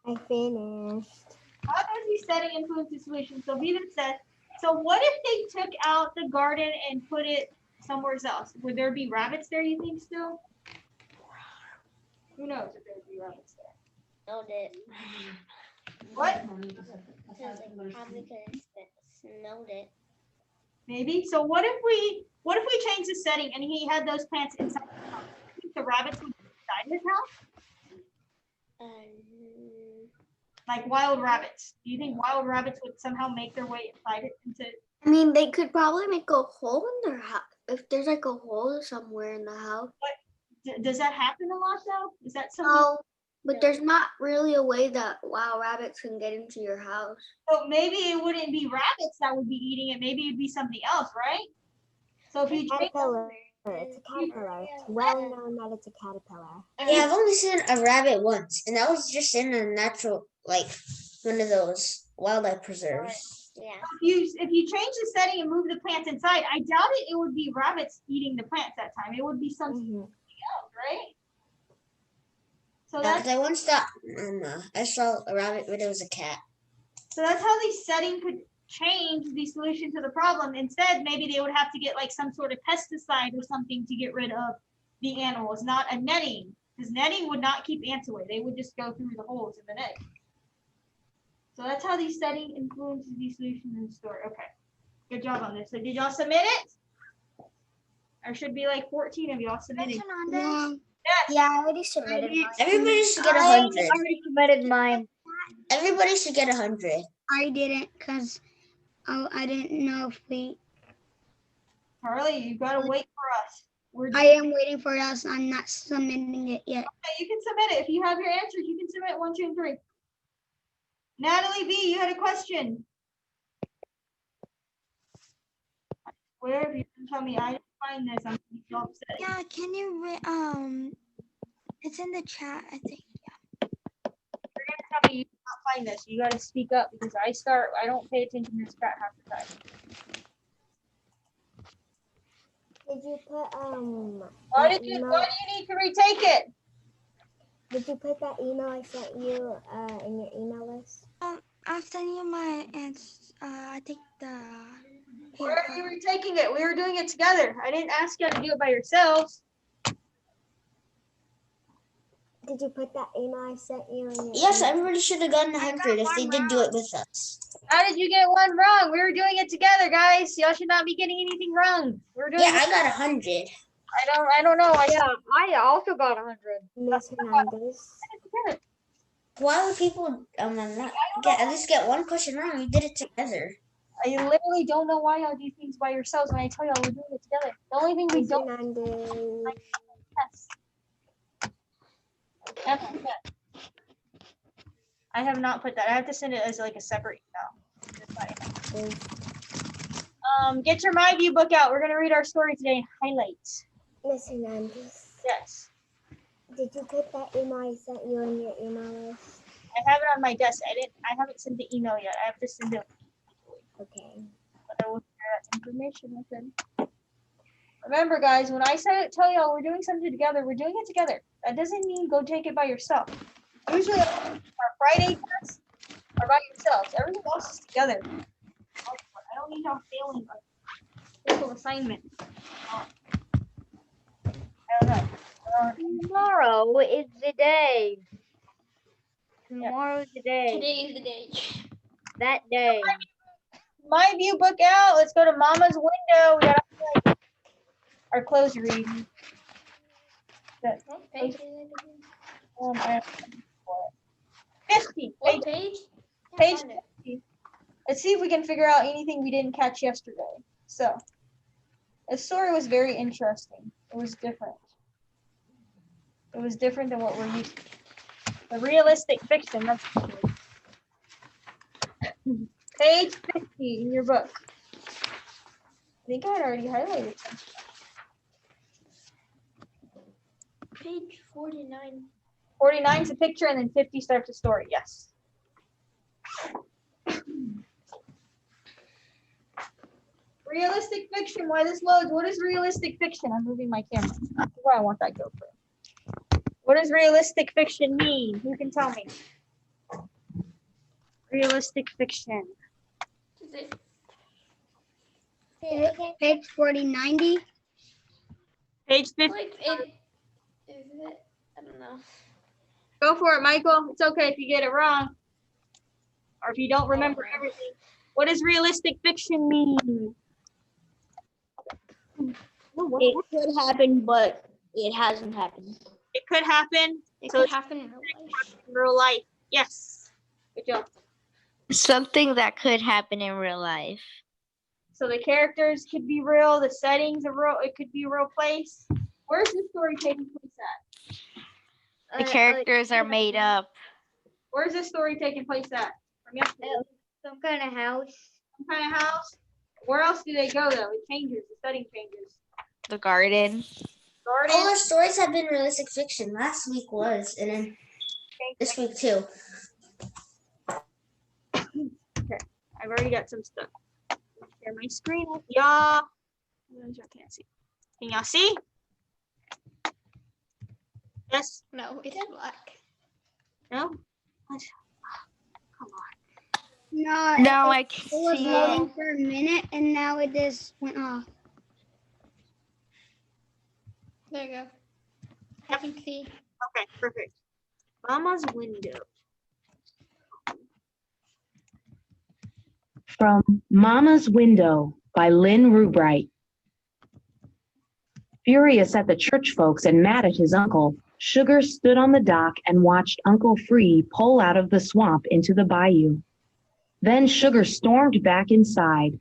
I finished. How does the setting influence the solution? So Vivian said, so what if they took out the garden and put it somewhere else? Would there be rabbits there, you think, still? Who knows if there would be rabbits there? Smelled it. What? Because like probably could have smelled it. Maybe. So what if we change the setting and he had those plants inside the house? I think the rabbits would be inside his house? Like wild rabbits. Do you think wild rabbits would somehow make their way inside it into? I mean, they could probably make a hole in their house if there's like a hole somewhere in the house. But does that happen a lot though? Is that something? No, but there's not really a way that wild rabbits can get into your house. So maybe it wouldn't be rabbits that would be eating it. Maybe it'd be something else, right? So if you change Caterpillar. It's a caterpillar. It's well known that it's a caterpillar. Yeah, I've only seen a rabbit once, and that was just in a natural, like one of those wildlife preserves. Yeah. If you change the setting and move the plants inside, I doubt it would be rabbits eating the plants that time. It would be something else, right? So that's I once thought I saw a rabbit, but it was a cat. So that's how the setting could change the solution to the problem. Instead, maybe they would have to get like some sort of pesticide or something to get rid of the animals, not a netting, because netting would not keep ants away. They would just go through the holes in the net. So that's how the setting influences the solution in the story. Okay, good job on this. So did y'all submit it? There should be like 14 of y'all submitting. Yeah. Yes. Yeah, I already submitted mine. Everybody should get 100. I already submitted mine. Everybody should get 100. I didn't because I didn't know if we. Charlie, you gotta wait for us. I am waiting for us. I'm not submitting it yet. Okay, you can submit it. If you have your answers, you can submit 1, 2, and 3. Natalie B, you had a question. Where if you can tell me I didn't find this, I'm so upset. Yeah, can you? It's in the chat, I think. You're gonna tell me you cannot find this. You gotta speak up because I don't pay attention to this chat half the time. Did you put Why do you need to retake it? Did you put that email I sent you in your email list? I'll send you my answer. I think the. Where are you retaking it? We were doing it together. I didn't ask you to do it by yourselves. Did you put that email I sent you in your Yes, email? everybody should have gotten 100 if they did do it with us. How did you get one wrong? We were doing it together, guys. Y'all should not be getting anything wrong. We're doing Yeah, I got 100. I don't know. I also got 100. Miss Hernandez. Why would people not get at least get one question wrong? We did it together. I literally don't know why y'all do things by yourselves when I tell y'all we're doing it together. The only thing we Miss don't Hernandez. I have not put that. I have to send it as like a separate email. Get your My View book out. We're gonna read our story today. Highlights. Miss Hernandez. Yes. Did you put that email I sent you in your email list? I have it on my desk. I haven't sent the email yet. I have to send it. Okay. But I will share that information with them. Remember, guys, when I tell y'all we're doing something together, we're doing it together. That doesn't mean go take it by yourself. Usually our Friday tests are by yourselves. Everything else is together. I don't need y'all failing a simple assignment. I don't know. Tomorrow is the day. Tomorrow is the day. Today is the day. That day. My View book out. Let's go to Mama's Window. We gotta our close reading. Page. 50. What page? Page 50. Let's see if we can figure out anything we didn't catch yesterday. So, the story was very interesting. It was different. It was different than what we're used to. The realistic fiction, that's for sure. Page 50 in your book. I think I had already highlighted something. Page 49. 49 is a picture and then 50 starts a story. Yes. Realistic fiction. Why this loads? What is realistic fiction? I'm moving my camera. That's where I want that GoPro. What does realistic fiction mean? Who can tell me? Realistic fiction. Is it? Page 4090. Page 50. Like it? Is it? I don't know. Go for it, Michael. It's okay if you get it wrong. Or if you don't remember everything. What does realistic fiction mean? It could happen, but it hasn't happened. It could happen. It So could it's happen in real life. in real life. Yes. Good job. Something that could happen in real life. So the characters could be real, the settings are real, it could be a real place. Where's the story taking place at? The characters are made up. Where's this story taking place at? From yesterday. Some kind of house. Some kind of house? Where else do they go though? It changes, the setting changes. The garden. Garden? All our stories have been realistic fiction. Last week was, and then this week too. I've already got some stuff. Share my screen with y'all. I can't see. Can y'all see? Yes? No, it's black. No? What? Come on. No, No, I it can was see loading it. for a minute and now it just went off. There you go. I can see. Okay, perfect. Mama's window. From Mama's Window by Lynn Rubright. Furious at the church folks and mad at his uncle, Sugar stood on the dock and watched Uncle Free pull out of the swamp into the bayou. Then Sugar stormed back inside.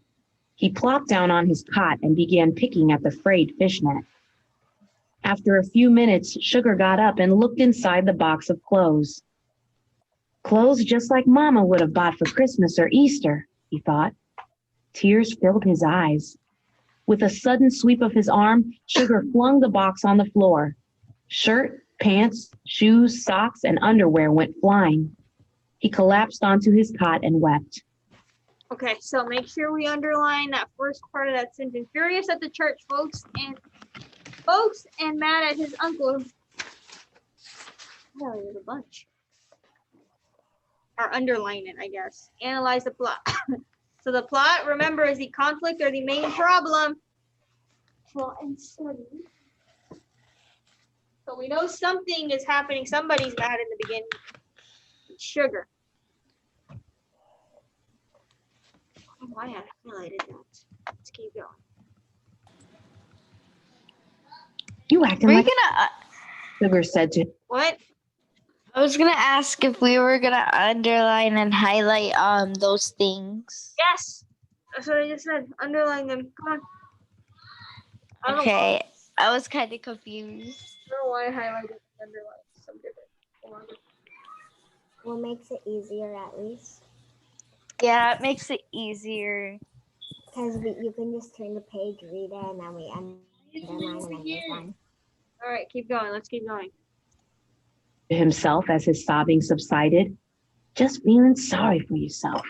He plopped down on his cot and began picking at the frayed fishnet. After a few minutes, Sugar got up and looked inside the box of clothes. Clothes just like Mama would have bought for Christmas or Easter, he thought. Tears filled his eyes. With a sudden sweep of his arm, Sugar flung the box on the floor. Shirt, pants, shoes, socks, and underwear went flying. He collapsed onto his cot and wept. Okay, so make sure we underline that first part of that sentence. Furious at the church folks and mad at his uncle. Oh, there's a bunch. Or underline it, I guess. Analyze the plot. So the plot, remember, is the conflict or the main problem. Plot and study. So we know something is happening. Somebody's mad in the beginning. It's Sugar. Why I highlighted that. Let's keep going. You acting We're like gonna. Sugar said to What? I was gonna ask if we were gonna underline and highlight those things. Yes. That's what I just said. Underline them. Come on. I don't know Okay, I was kind of confused. why I highlighted and underlined some different. Hold on. What makes it easier at least? Yeah, it makes it easier. Because you can just turn the page, read it, and then we underline and underline. All right, keep going. Let's keep going. himself as his sobbing subsided. Just feeling sorry for yourself.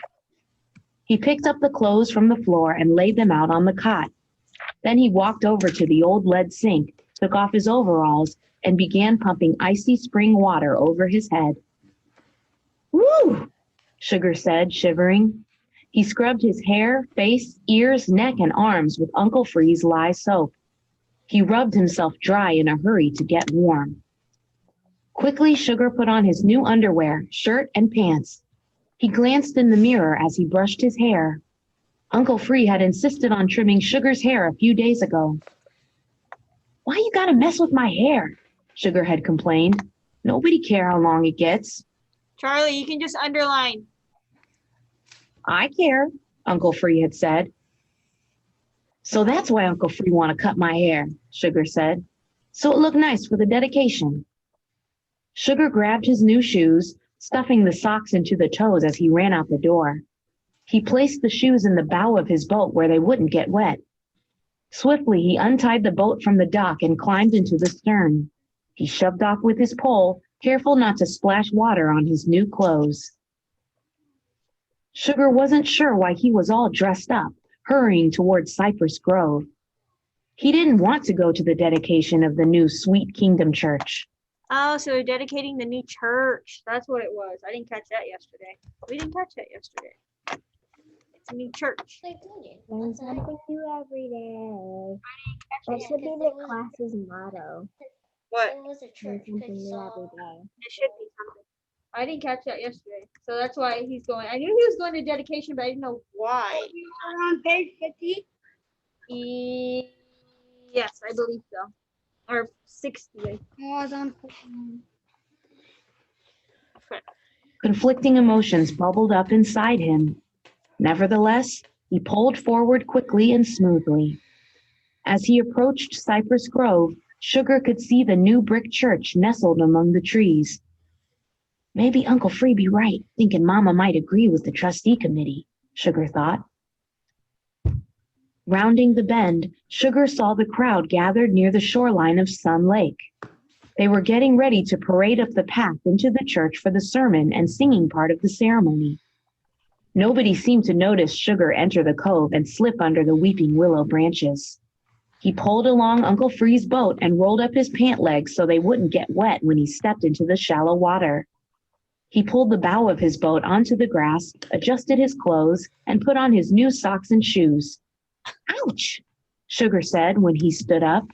He picked up the clothes from the floor and laid them out on the cot. Then he walked over to the old lead sink, took off his overalls, and began pumping icy spring water over his head. Woo! Sugar said, shivering. He scrubbed his hair, face, ears, neck, and arms with Uncle Free's lye soap. He rubbed himself dry in a hurry to get warm. Quickly, Sugar put on his new underwear, shirt, and pants. He glanced in the mirror as he brushed his hair. Uncle Free had insisted on trimming Sugar's hair a few days ago. Why you gotta mess with my hair? Sugar had complained. Nobody care how long it gets. Charlie, you can just underline. I care, Uncle Free had said. So that's why Uncle Free want to cut my hair, Sugar said. So it looked nice for the dedication. Sugar grabbed his new shoes, stuffing the socks into the toes as he ran out the door. He placed the shoes in the bow of his boat where they wouldn't get wet. Swiftly, he untied the boat from the dock and climbed into the stern. He shoved off with his pole, careful not to splash water on his new clothes. Sugar wasn't sure why he was all dressed up, hurrying towards Cypress Grove. He didn't want to go to the dedication of the new Sweet Kingdom Church. Oh, so they're dedicating the new church. That's what it was. I didn't catch that yesterday. We didn't catch that yesterday. It's a new church. Learn something new every day. That should be the class's motto. What? It was a Learn church. something new every day. It should be something. I didn't catch that yesterday. So that's why he's going. I knew he was going to dedication, but I didn't know why. On page 50. Yes, I believe so. Or 60. I was on. Conflicting emotions bubbled up inside him. Nevertheless, he pulled forward quickly and smoothly. As he approached Cypress Grove, Sugar could see the new brick church nestled among the trees. Maybe Uncle Free be right, thinking Mama might agree with the trustee committee, Sugar thought. Rounding the bend, Sugar saw the crowd gathered near the shoreline of Sun Lake. They were getting ready to parade up the path into the church for the sermon and singing part of the ceremony. Nobody seemed to notice Sugar enter the cove and slip under the weeping willow branches. He pulled along Uncle Free's boat and rolled up his pant legs so they wouldn't get wet when he stepped into the shallow water. He pulled the bow of his boat onto the grass, adjusted his clothes, and put on his new socks and shoes. Ouch, Sugar said when he stood up.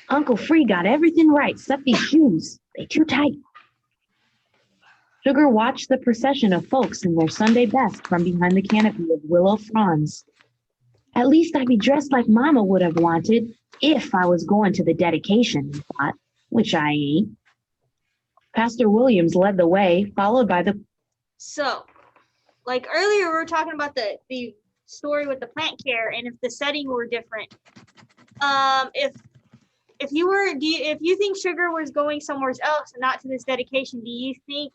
Uncle Free got everything right except these shoes. They too tight. Sugar watched the procession of folks in their Sunday best from behind the canopy of willow fronds. At least I'd be dressed like Mama would have wanted if I was going to the dedication, he thought, which I ain't. Pastor Williams led the way, followed by the... So, like earlier, we were talking about the story with the plant care, and if the setting were different. If you think Sugar was going somewhere else and not to this dedication, do you think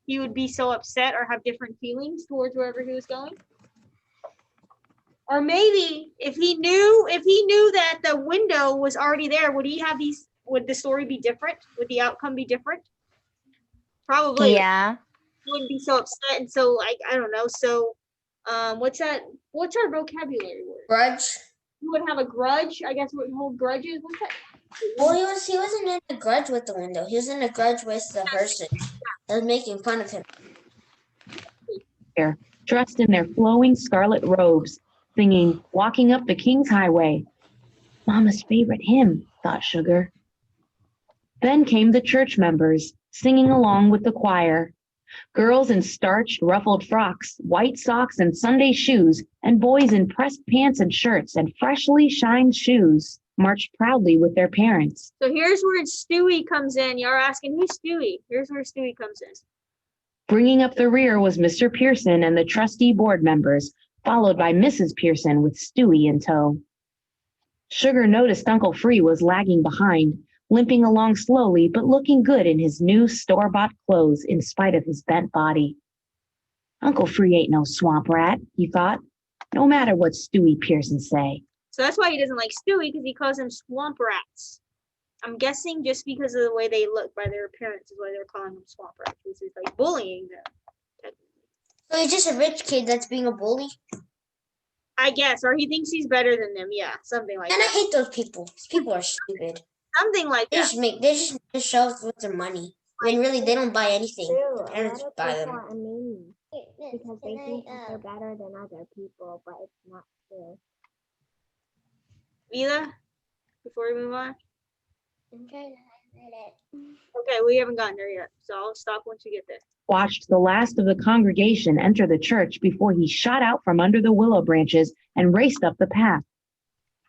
he would be so upset or have different feelings towards wherever he was going? Or maybe if he knew that the window was already there, would the story be different? Would the outcome be different? Probably. Yeah. He wouldn't be so upset and so like I don't know. So what's our vocabulary word? Grudge. You would have a grudge, I guess. Would hold grudges. What's that? Well, he wasn't in a grudge with the window. He was in a grudge with the person that was making fun of him. dressed in their flowing scarlet robes, singing Walking Up the King's Highway. Mama's favorite hymn, thought Sugar. Then came the church members, singing along with the choir. Girls in starched, ruffled frocks, white socks and Sunday shoes, and boys in pressed pants and shirts and freshly shined shoes marched proudly with their parents. So here's where Stewie comes in. You're asking, who's Stewie? Here's where Stewie comes in. Bringing up the rear was Mr. Pearson and the trustee board members, followed by Mrs. Pearson with Stewie in tow. Sugar noticed Uncle Free was lagging behind, limping along slowly but looking good in his new store-bought clothes in spite of his bent body. Uncle Free ain't no swamp rat, he thought, no matter what Stewie Pearson say. So that's why he doesn't like Stewie, because he calls them swamp rats. I'm guessing just because of the way they look by their appearance is why they're calling them swamp rats. This is like bullying them. So he's just a rich kid that's being a bully? I guess, or he thinks he's better than them. Yeah, something like And I that. hate those people. These people are stupid. Something like They that. just show off with their money. When really they don't buy anything. True, Their a parents lot of buy people them. are mean because they think that they're better than other people, but it's not true. Vila, before we move on. I'm trying to highlight it. Okay, we haven't gotten there yet, so I'll stop once we get there. Watched the last of the congregation enter the church before he shot out from under the willow branches and raced up the path.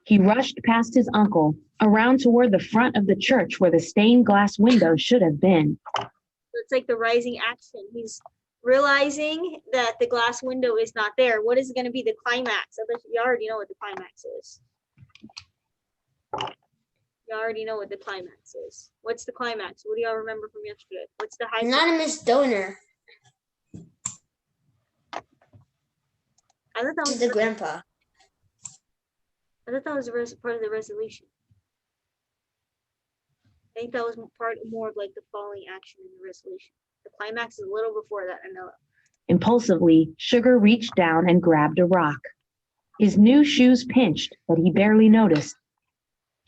He rushed past his uncle, around toward the front of the church where the stained glass window should have been. So it's like the rising action. He's realizing that the glass window is not there. What is going to be the climax? I bet you already know what the climax is. You already know what the climax is. What's the climax? What do y'all remember from yesterday? What's the high? Anonymous donor. I thought that To was the grandpa. part of the resolution. I think that was more of like the falling action in the resolution. The climax is a little before that. I know. Impulsively, Sugar reached down and grabbed a rock. His new shoes pinched, but he barely noticed.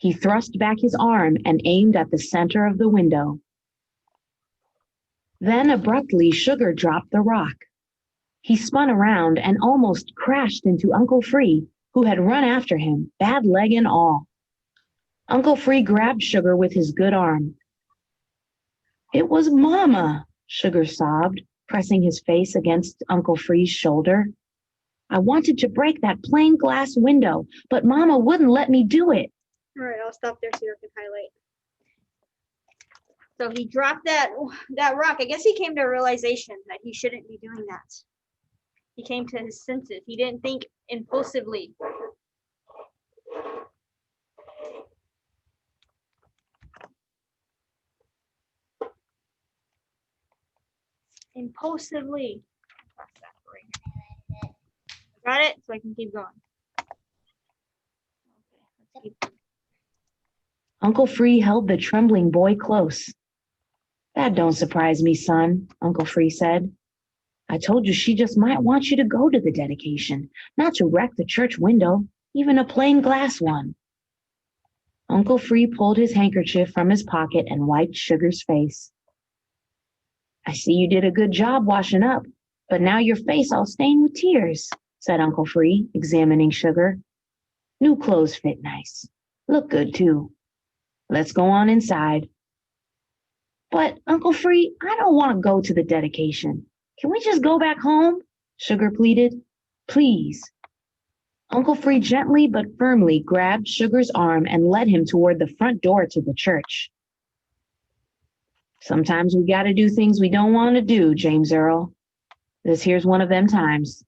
He thrust back his arm and aimed at the center of the window. Then abruptly, Sugar dropped the rock. He spun around and almost crashed into Uncle Free, who had run after him, bad leg and all. Uncle Free grabbed Sugar with his good arm. "It was Mama," Sugar sobbed, pressing his face against Uncle Free's shoulder. "I wanted to break that plain glass window, but Mama wouldn't let me do it." All right, I'll stop there so you can highlight. So he dropped that rock. I guess he came to a realization that he shouldn't be doing that. He came to his senses. He didn't think impulsively. Impulsively. Got it? So I can keep going. Okay, let's keep. Uncle Free held the trembling boy close. "That don't surprise me, son," Uncle Free said. "I told you she just might want you to go to the dedication, not to wreck the church window, even a plain glass one." Uncle Free pulled his handkerchief from his pocket and wiped Sugar's face. "I see you did a good job washing up, but now your face all stained with tears," said Uncle Free, examining Sugar. "New clothes fit nice. Look good, too. Let's go on inside." "But, Uncle Free, I don't want to go to the dedication. Can we just go back home?" Sugar pleaded. "Please." Uncle Free gently but firmly grabbed Sugar's arm and led him toward the front door to the church. "Sometimes we gotta do things we don't want to do, James Earl. This here's one of them times."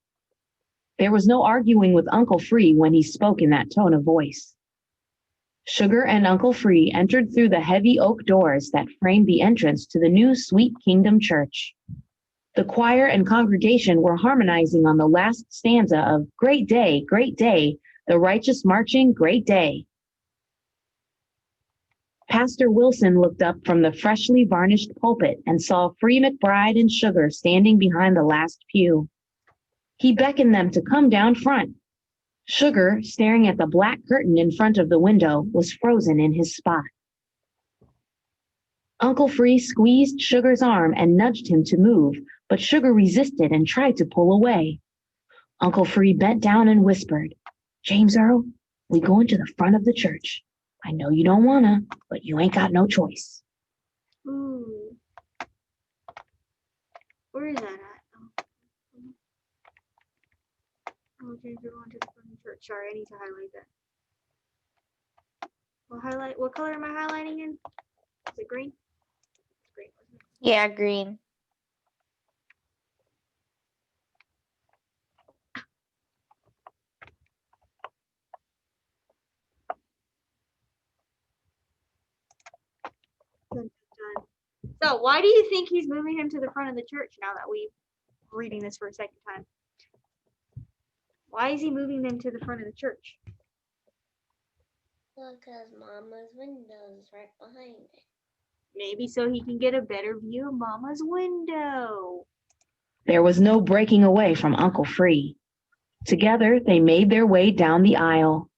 There was no arguing with Uncle Free when he spoke in that tone of voice. Sugar and Uncle Free entered through the heavy oak doors that framed the entrance to the new Sweet Kingdom Church. The choir and congregation were harmonizing on the last stanza of "Great Day, the righteous marching, great day." Pastor Wilson looked up from the freshly varnished pulpit and saw Free McBride and Sugar standing behind the last pew. He beckoned them to come down front. Sugar, staring at the black curtain in front of the window, was frozen in his spot. Uncle Free squeezed Sugar's arm and nudged him to move, but Sugar resisted and tried to pull away. Uncle Free bent down and whispered, "James Earl, we going to the front of the church. I know you don't wanna, but you ain't got no choice." Ooh. Where is that at? Oh, James, we're going to the front of the church. Sorry, I need to highlight that. What color am I highlighting in? Is it green? It's green, wasn't it? Yeah, green. Dun, dun, dun. So why do you think he's moving him to the front of the church now that we're reading this for a second time? Why is he moving them to the front of the church? Because Mama's window is right behind it. Maybe so he can get a better view of Mama's window. There was no breaking away from Uncle Free. Together, they made their way down the aisle.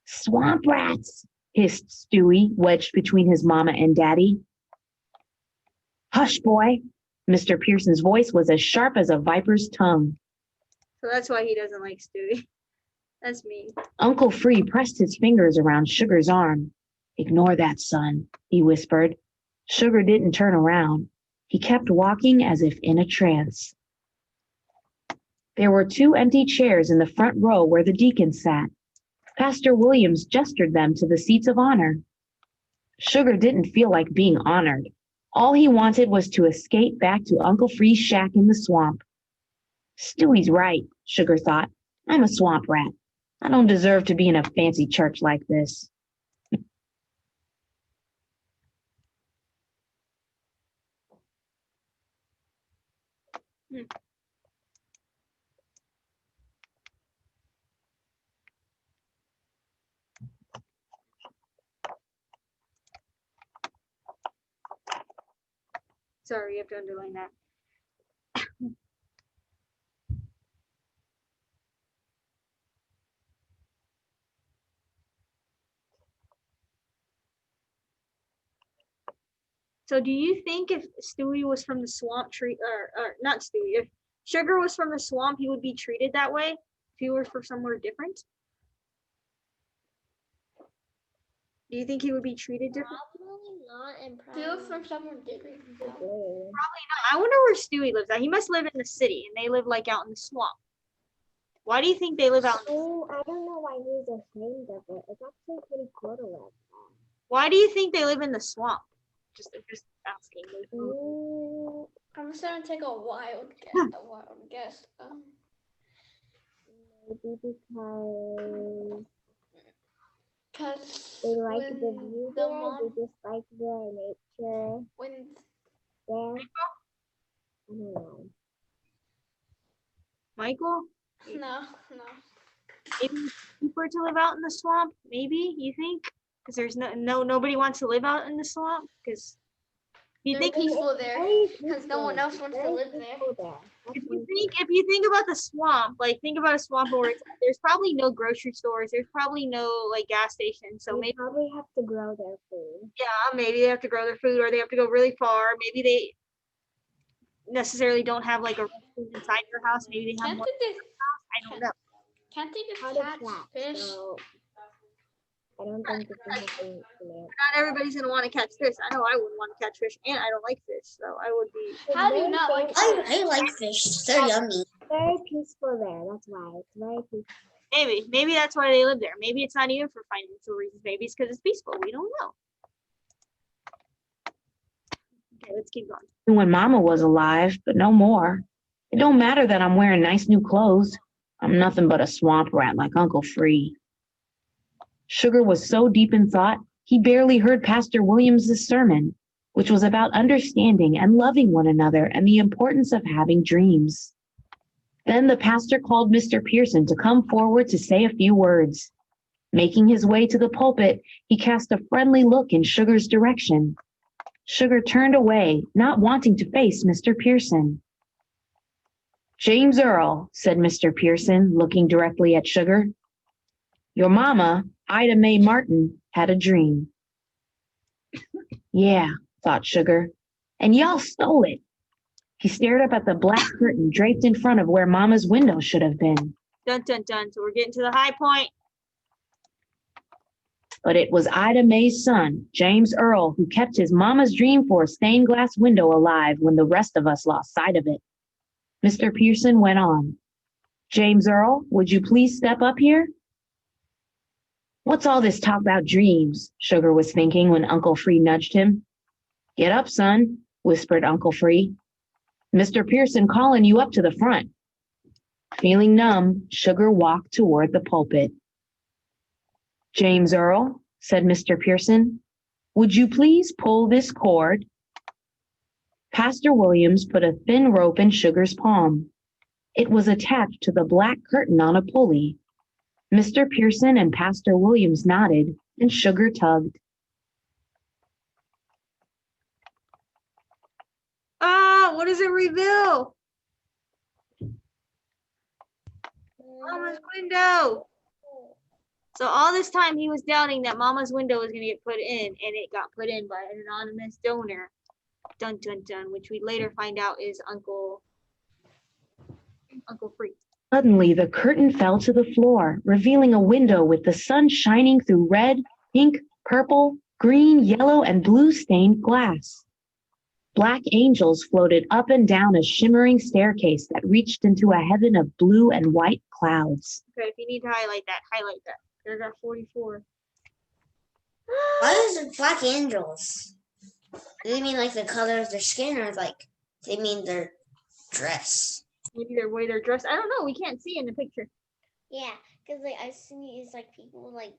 "Swamp rats," hissed Stewie, wedged between his mama and daddy. "Hush, boy." Mr. Pearson's voice was as sharp as a viper's tongue. So that's why he doesn't like Stewie. That's me. Uncle Free pressed his fingers around Sugar's arm. "Ignore that, son," he whispered. Sugar didn't turn around. He kept walking as if in a trance. There were 2 empty chairs in the front row where the deacons sat. Pastor Williams gestured them to the seats of honor. Sugar didn't feel like being honored. All he wanted was to escape back to Uncle Free's shack in the swamp. Stewie's right, Sugar thought. I'm a swamp rat. I don't deserve to be in a fancy church like this. Sorry, you have to underline that. So do you think if Stewie was from the swamp tree, or not Stewie, if Sugar was from the swamp, he would be treated that way? If he were from somewhere different? Do you think he would be treated different? Probably not, and probably from somewhere different. Probably not. I wonder where Stewie lives at. He must live in the city, and they live like out in the swamp. Why do you think they live out in the Oh, I don't know why he's ashamed of it. It's actually pretty cool to live Why do you think they live in the swamp? Just asking. there. I'm just gonna take a wild guess. Maybe because Cause they like the when view the there, mom- they just like the nature when there. I don't know. Michael? no. Maybe it's cheaper to live out in the swamp? Maybe, you think? Because there's nobody wants to live out in the swamp? Because you They're think peaceful there Very because no one peaceful. else wants to Very live there. peaceful there. That's if one you think about the swamp, like think about a swamp where there's probably no grocery stores, there's probably no like gas stations. So They maybe probably have to grow their food. maybe they have to grow their food or they have to go really far. Maybe they necessarily don't have like a restaurant inside their house. Maybe they have Can't more. they I don't know. can't they just How to catch catch, fish? so I don't think it's anything to live. Not everybody's gonna want to catch fish. I know I wouldn't want to catch fish, and I don't like fish, so I would be. How do you not like I like fish. They're yummy. Very peaceful there. That's why it's very peaceful. Maybe that's why they live there. Maybe it's not even for financial reasons. Maybe it's because it's peaceful. We don't know. Okay, let's keep going. When Mama was alive, but no more. It don't matter that I'm wearing nice new clothes. I'm nothing but a swamp rat like Uncle Free. Sugar was so deep in thought, he barely heard Pastor Williams's sermon, which was about understanding and loving one another and the importance of having dreams. Then the pastor called Mr. Pearson to come forward to say a few words. Making his way to the pulpit, he cast a friendly look in Sugar's direction. Sugar turned away, not wanting to face Mr. Pearson. James Earl, said Mr. Pearson, looking directly at Sugar. Your mama, Ida Mae Martin, had a dream. Yeah, thought Sugar, and y'all stole it. He stared up at the black curtain draped in front of where Mama's window should have been. Dun dun dun. So we're getting to the high point. But it was Ida Mae's son, James Earl, who kept his mama's dream for a stained glass window alive when the rest of us lost sight of it. Mr. Pearson went on. James Earl, would you please step up here? What's all this talk about dreams? Sugar was thinking when Uncle Free nudged him. Get up, son, whispered Uncle Free. Mr. Pearson calling you up to the front. Feeling numb, Sugar walked toward the pulpit. James Earl, said Mr. Pearson, would you please pull this cord? Pastor Williams put a thin rope in Sugar's palm. It was attached to the black curtain on a pulley. Mr. Pearson and Pastor Williams nodded, and Sugar tugged. What does it reveal? Mama's window. So all this time he was doubting that Mama's window was going to get put in, and it got put in by an anonymous donor. Dun dun dun, which we later find out is Uncle Free. Suddenly, the curtain fell to the floor, revealing a window with the sun shining through red, pink, purple, green, yellow, and blue stained glass. Black angels floated up and down a shimmering staircase that reached into a heaven of blue and white clouds. Okay, if you need to highlight that, highlight that. Paragraph 44. Why is it black angels? Do they mean like the color of their skin or like they mean their dress? Maybe their way they're dressed. I don't know. We can't see in the picture. Yeah, because like I see it's like people like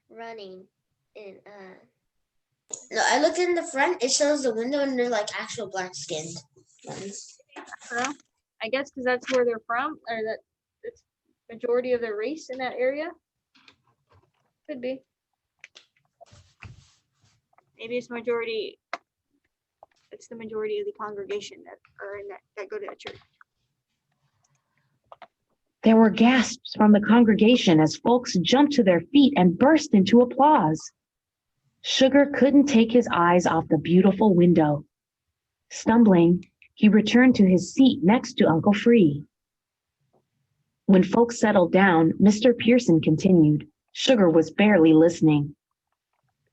running and No, I looked in the front. It shows the window and they're like actual black skinned ones. I guess because that's where they're from, or that it's majority of their race in that area. Could be. Maybe it's majority. It's the majority of the congregation that are in that go to that church. There were gasps from the congregation as folks jumped to their feet and burst into applause. Sugar couldn't take his eyes off the beautiful window. Stumbling, he returned to his seat next to Uncle Free. When folks settled down, Mr. Pearson continued. Sugar was barely listening.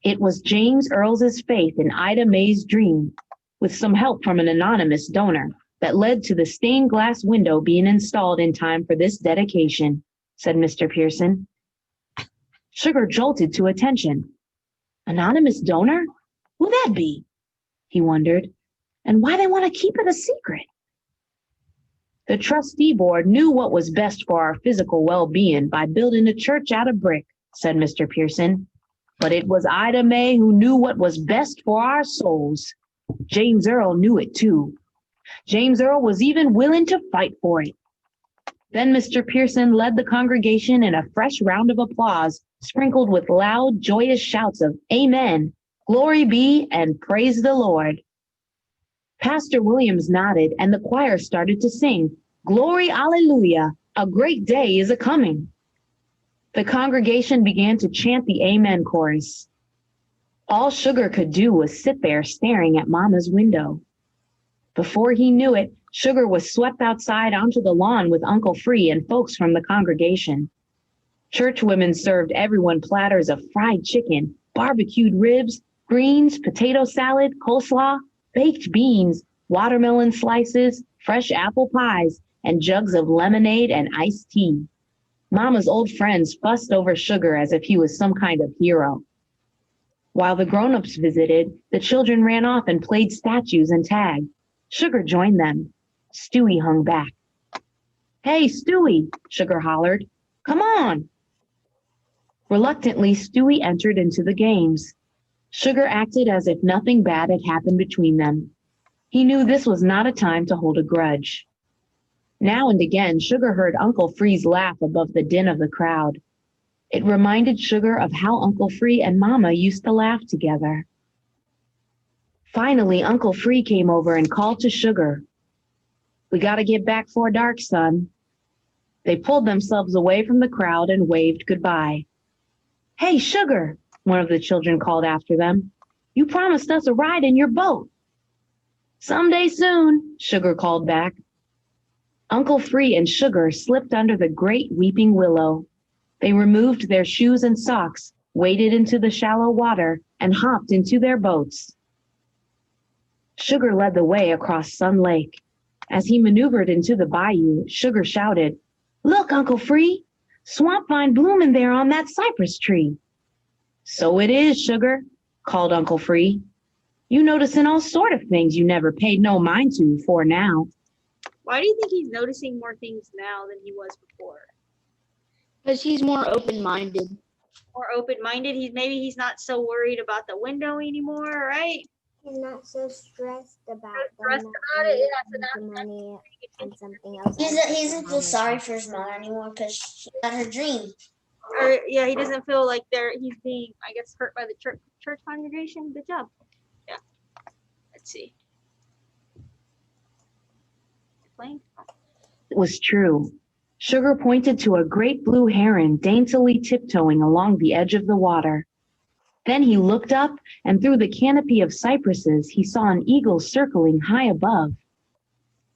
It was James Earls's faith in Ida May's dream, with some help from an anonymous donor, that led to the stained glass window being installed in time for this dedication, said Mr. Pearson. Sugar jolted to attention. Anonymous donor? Who'd that be? He wondered. And why they want to keep it a secret? The trustee board knew what was best for our physical well-being by building a church out of brick, said Mr. Pearson. But it was Ida May who knew what was best for our souls. James Earl knew it too. James Earl was even willing to fight for it. Then Mr. Pearson led the congregation in a fresh round of applause, sprinkled with loud, joyous shouts of Amen, Glory be, and Praise the Lord. Pastor Williams nodded, and the choir started to sing, Glory, Alleluia, a great day is a-coming. The congregation began to chant the Amen chorus. All Sugar could do was sit there staring at Mama's window. Before he knew it, Sugar was swept outside onto the lawn with Uncle Free and folks from the congregation. Church women served everyone platters of fried chicken, barbecued ribs, greens, potato salad, coleslaw, baked beans, watermelon slices, fresh apple pies, and jugs of lemonade and iced tea. Mama's old friends fussed over Sugar as if he was some kind of hero. While the grown-ups visited, the children ran off and played statues and tag. Sugar joined them. Stewie hung back. Hey, Stewie, Sugar hollered. Come on. Reluctantly, Stewie entered into the games. Sugar acted as if nothing bad had happened between them. He knew this was not a time to hold a grudge. Now and again, Sugar heard Uncle Free's laugh above the din of the crowd. It reminded Sugar of how Uncle Free and Mama used to laugh together. Finally, Uncle Free came over and called to Sugar. We gotta get back 'fore dark, son. They pulled themselves away from the crowd and waved goodbye. Hey, Sugar, one of the children called after them. You promised us a ride in your boat. Someday soon, Sugar called back. Uncle Free and Sugar slipped under the great weeping willow. They removed their shoes and socks, waded into the shallow water, and hopped into their boats. Sugar led the way across Sun Lake. As he maneuvered into the bayou, Sugar shouted, Look, Uncle Free, swamp vine blooming there on that cypress tree. So it is, Sugar, called Uncle Free. You noticing all sort of things you never paid no mind to before now. Why do you think he's noticing more things now than he was before? Because he's more open-minded. More open-minded. He's not so worried about the window anymore, right? He's not so stressed about Stressed them about it, not yeah, so making now- money and something else. He doesn't feel sorry for his mother anymore because she got her dream. Or yeah, he doesn't feel like he's being, I guess, hurt by the church congregation. Good job. Yeah. Let's see. Explain. It was true. Sugar pointed to a great blue heron daintily tiptoeing along the edge of the water. Then he looked up, and through the canopy of cypresses, he saw an eagle circling high above.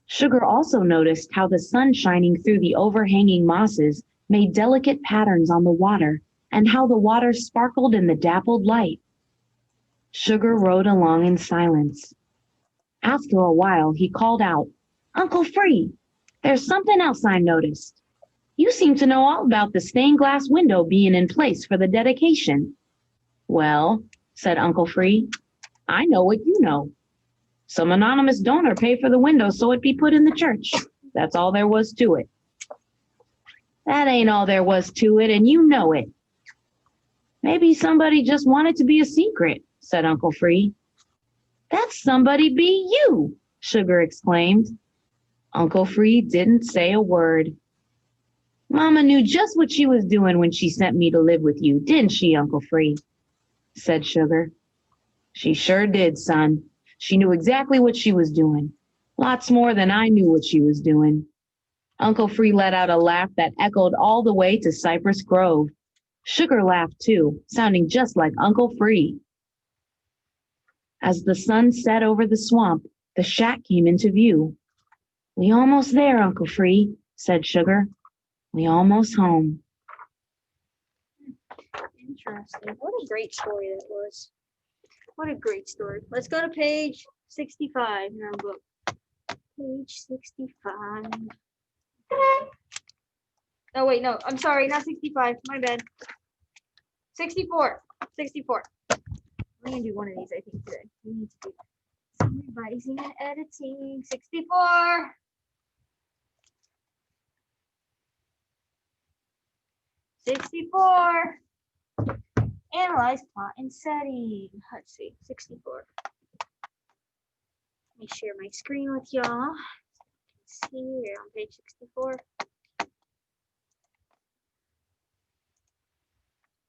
Sugar also noticed how the sun shining through the overhanging mosses made delicate patterns on the water, and how the water sparkled in the dappled light. Sugar rode along in silence. After a while, he called out, Uncle Free, there's something else I noticed. You seem to know all about the stained glass window being in place for the dedication. Well, said Uncle Free, I know what you know. Some anonymous donor paid for the window so it be put in the church. That's all there was to it. That ain't all there was to it, and you know it. Maybe somebody just wanted to be a secret, said Uncle Free. That somebody be you, Sugar exclaimed. Uncle Free didn't say a word. Mama knew just what she was doing when she sent me to live with you, didn't she, Uncle Free? Said Sugar. She sure did, son. She knew exactly what she was doing. Lots more than I knew what she was doing. Uncle Free let out a laugh that echoed all the way to Cypress Grove. Sugar laughed too, sounding just like Uncle Free. As the sun set over the swamp, the shack came into view. "We almost there, Uncle Free," said Sugar. "We almost home." Interesting. What a great story that was. What a great story. Let's go to page 65 in our book. Page 65. Oh, wait, no. I'm sorry. Not 65. My bad. 64. 64. We're going to do one of these, I think, today. We need to do some revising and editing. 64. 64. Analyze plot and setting. Let's see, 64. Let me share my screen with y'all. See here on page 64.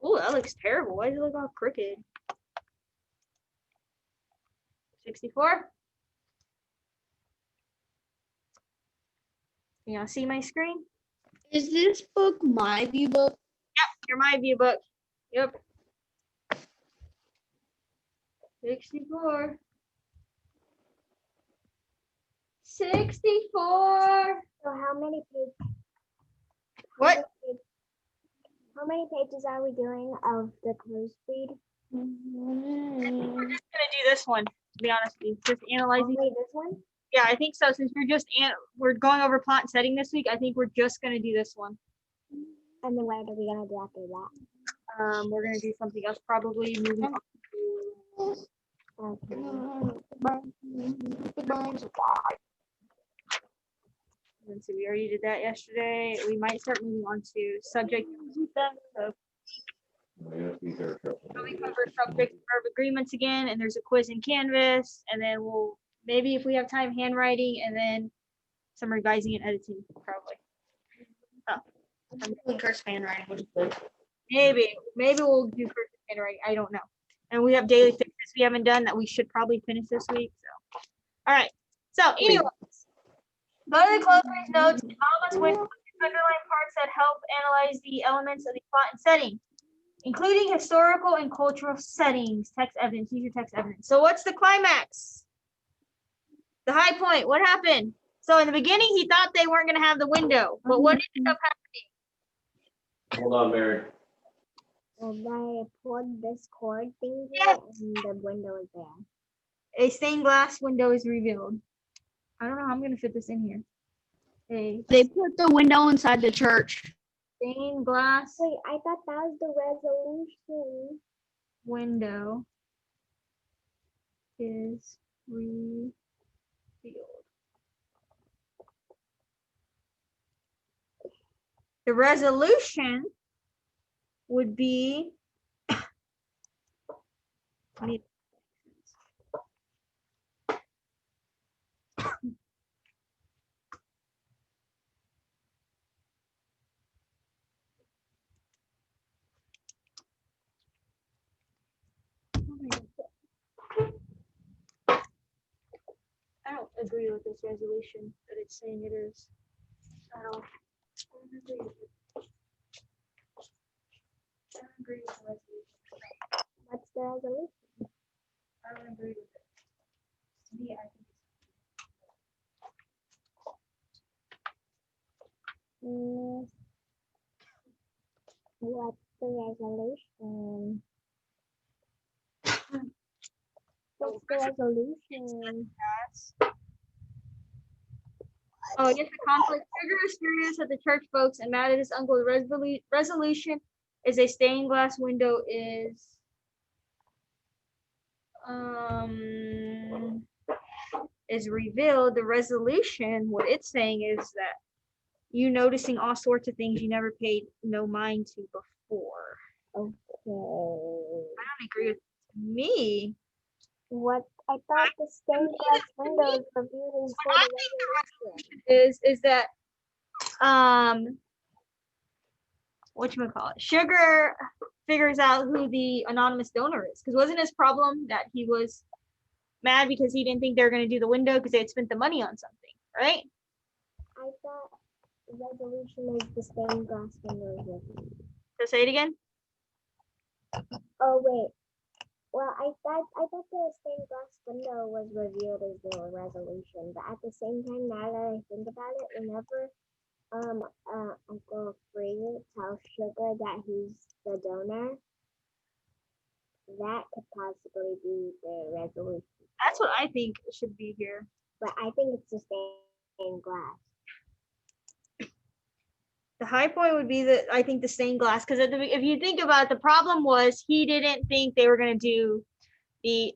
Oh, that looks terrible. Why does it look all crooked? 64. Can y'all see my screen? Is this book my view book? Your My View book. Yep. 64. 64. So how many pages? What? How many pages are we doing of the close read? We're just gonna do this one, to be honest with you. Just analyzing. Only this one? Yeah, I think so. Since we're going over plot and setting this week, I think we're just gonna do this one. And then what are we gonna do after that? We're gonna do something else, probably moving on to. Okay. Let's see, we already did that yesterday. We might start moving on to subject. So we cover subject verb agreements again, and there's a quiz in Canvas, and then we'll maybe if we have time handwriting, and then some revising and editing probably. I'm doing cursive handwriting, which is good. Maybe we'll do cursive handwriting. I don't know. And we have daily fixes we haven't done that we should probably finish this week. So, all right. So, anyways, go to the close read notes. All of us with underline parts that help analyze the elements of the plot and setting, including historical and cultural settings. Text evidence. Use your text evidence. So, what's the climax? The high point. What happened? So, in the beginning, he thought they weren't going to have the window, but what ended up happening? Hold on, Mary. So I plugged this cord thing Yes. and the window is there. A stained glass window is revealed. I don't know how I'm gonna fit this in here. A They put the window inside the church. stained glass Wait, I thought that was the resolution. window is revealed. The resolution would be I need- I don't agree with this resolution that it's saying it is. I don't agree with it. I don't agree with the resolution. What's the resolution? I don't agree with it. To me, I think What's the resolution? What's the resolution? it's oh, against the conflict, Sugar is furious at the church folks and mad at his uncle. The resolution is a stained glass window is revealed. The resolution, what it's saying is that you noticing all sorts of things you never paid no mind to before. Okay. I don't agree with me. What I thought the stained glass windows were viewed What I for think the resolution. is that whatchamacallit, Sugar figures out who the anonymous donor is, because wasn't his problem that he was mad because he didn't think they were going to do the window because they had spent the money on something, right? I thought the resolution is the stained glass windows. So say it again. Oh wait, Well, I thought the stained glass window was revealed as the resolution, but at the same time, now that I think about it, whenever Uncle Free tells Sugar that he's the donor, that could possibly be the resolution. That's what I think should be here. But I think it's the stained glass. The high point would be I think the stained glass, because if you think about it, the problem was he didn't think they were gonna do the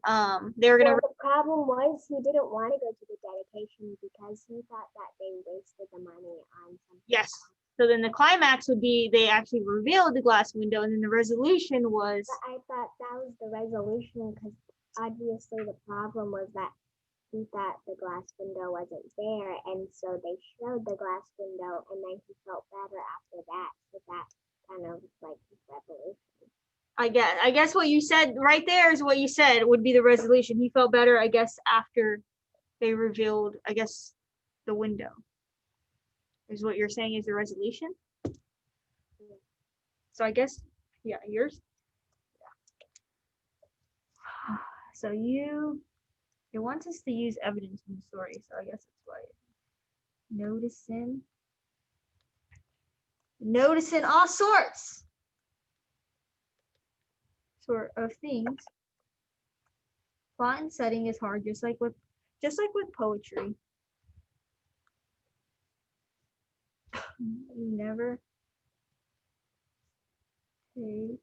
they were gonna. Well, the problem was he didn't want to go to the dedication because he thought that they wasted the money on something. Yes. So then the climax would be they actually revealed the glass window, and then the resolution was. But I thought that was the resolution because obviously the problem was that he thought the glass window wasn't there, and so they showed the glass window, and then he felt better after that. So that kind of like his revelation. I guess what you said right there is what you said would be the resolution. He felt better, I guess, after they revealed, I guess, the window. Is what you're saying is the resolution? So I guess, yeah, yours. Yeah. So it wants us to use evidence in the story, so I guess that's why. Noticing all sorts of things. Plot and setting is hard, just like with poetry. You never take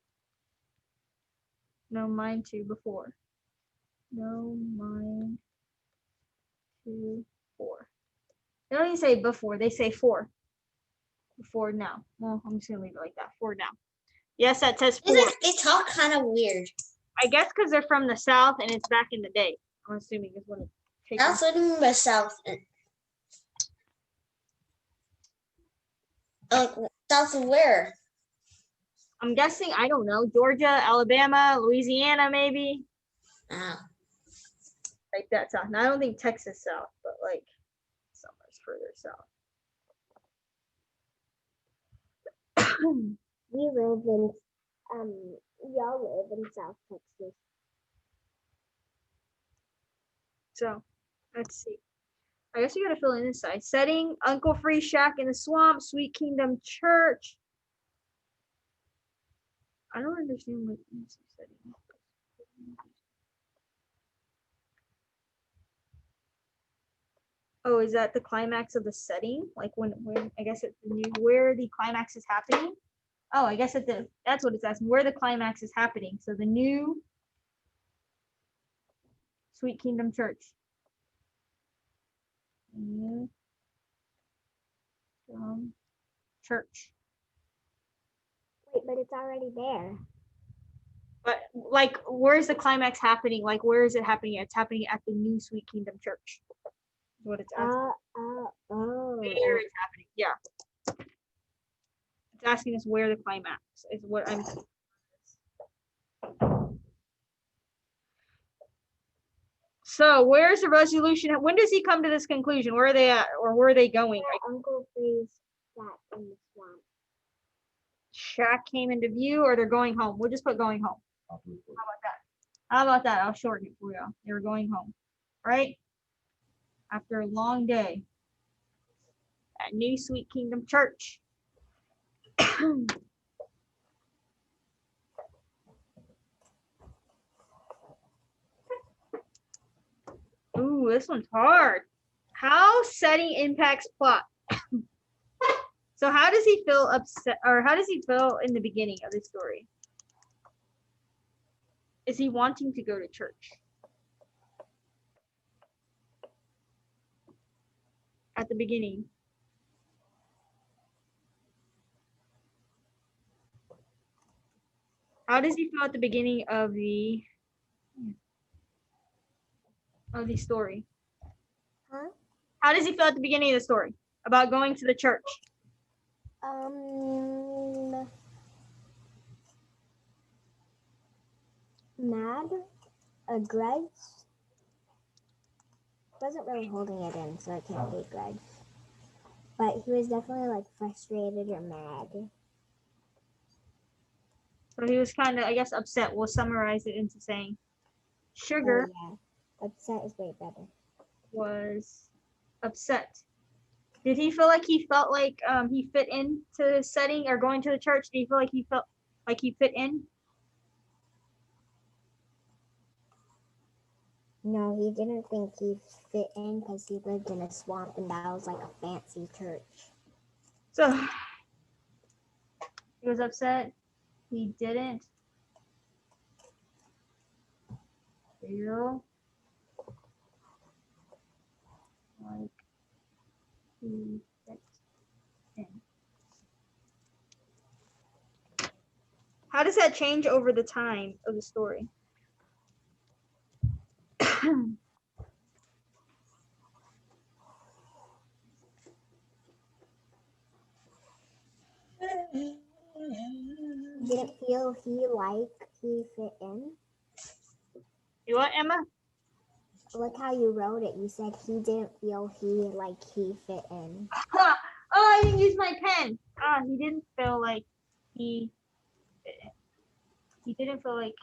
no mind to before. No mind to for. They don't even say before, they say for. Before now. Well, I'm just gonna leave it like that. For now. Yes, that says for. They talk kind of weird. I guess because they're from the South and it's back in the day. I'm assuming is when it takes. That's what I mean by South. South of where? I'm guessing, I don't know, Georgia, Alabama, Louisiana, maybe. Oh. Like that south. Now I don't think Texas south, but like somewhere's further south. We live in y'all live in South Texas. So let's see. I guess you gotta fill in this side. Setting, Uncle Free Shack in the Swamp, Sweet Kingdom Church. I don't understand what this setting. Oh, is that the climax of the setting? Like when I guess it's the new where the climax is happening? Oh, I guess that's what it's asking, where the climax is happening. So the new Sweet Kingdom Church. New church. Wait, but it's already there. But like, where's the climax happening? Like, where is it happening? It's happening at the new Sweet Kingdom Church. Is what it's asking. Where it's happening? Yeah. It's asking us where the climax is. What I'm. So where's the resolution? When does he come to this conclusion? Where are they at, or where are they going? Uncle Free's shack in the swamp. Shack came into view, or they're going home. We'll just put going home. How about that? How about that? I'll shorten it for you. They're going home, right? After a long day at New Sweet Kingdom Church. Ooh, this one's hard. How setting impacts plot. So how does he feel upset, or how does he feel in the beginning of the story? Is he wanting to go to church? At the beginning. How does he feel at the beginning of the story? Huh? How does he feel at the beginning of the story about going to the church? Mad, a grudge. Wasn't really holding it in, so it can't be grudge. But he was definitely like frustrated or mad. So he was kind of, I guess, upset. We'll summarize it into saying Sugar Oh, yeah. Upset is way better. was upset. Did he feel like he fit into the setting or going to the church? Did he feel like he felt like he fit in? No, he didn't think he fit in because he lived in a swamp and that was like a fancy church. So he was upset. He didn't feel like he fit in. How does that change over the time of the story? Didn't feel he fit in. You what, Emma? Look how you wrote it. You said he didn't feel he fit in. Oh, I didn't use my pen. He didn't feel like he didn't feel like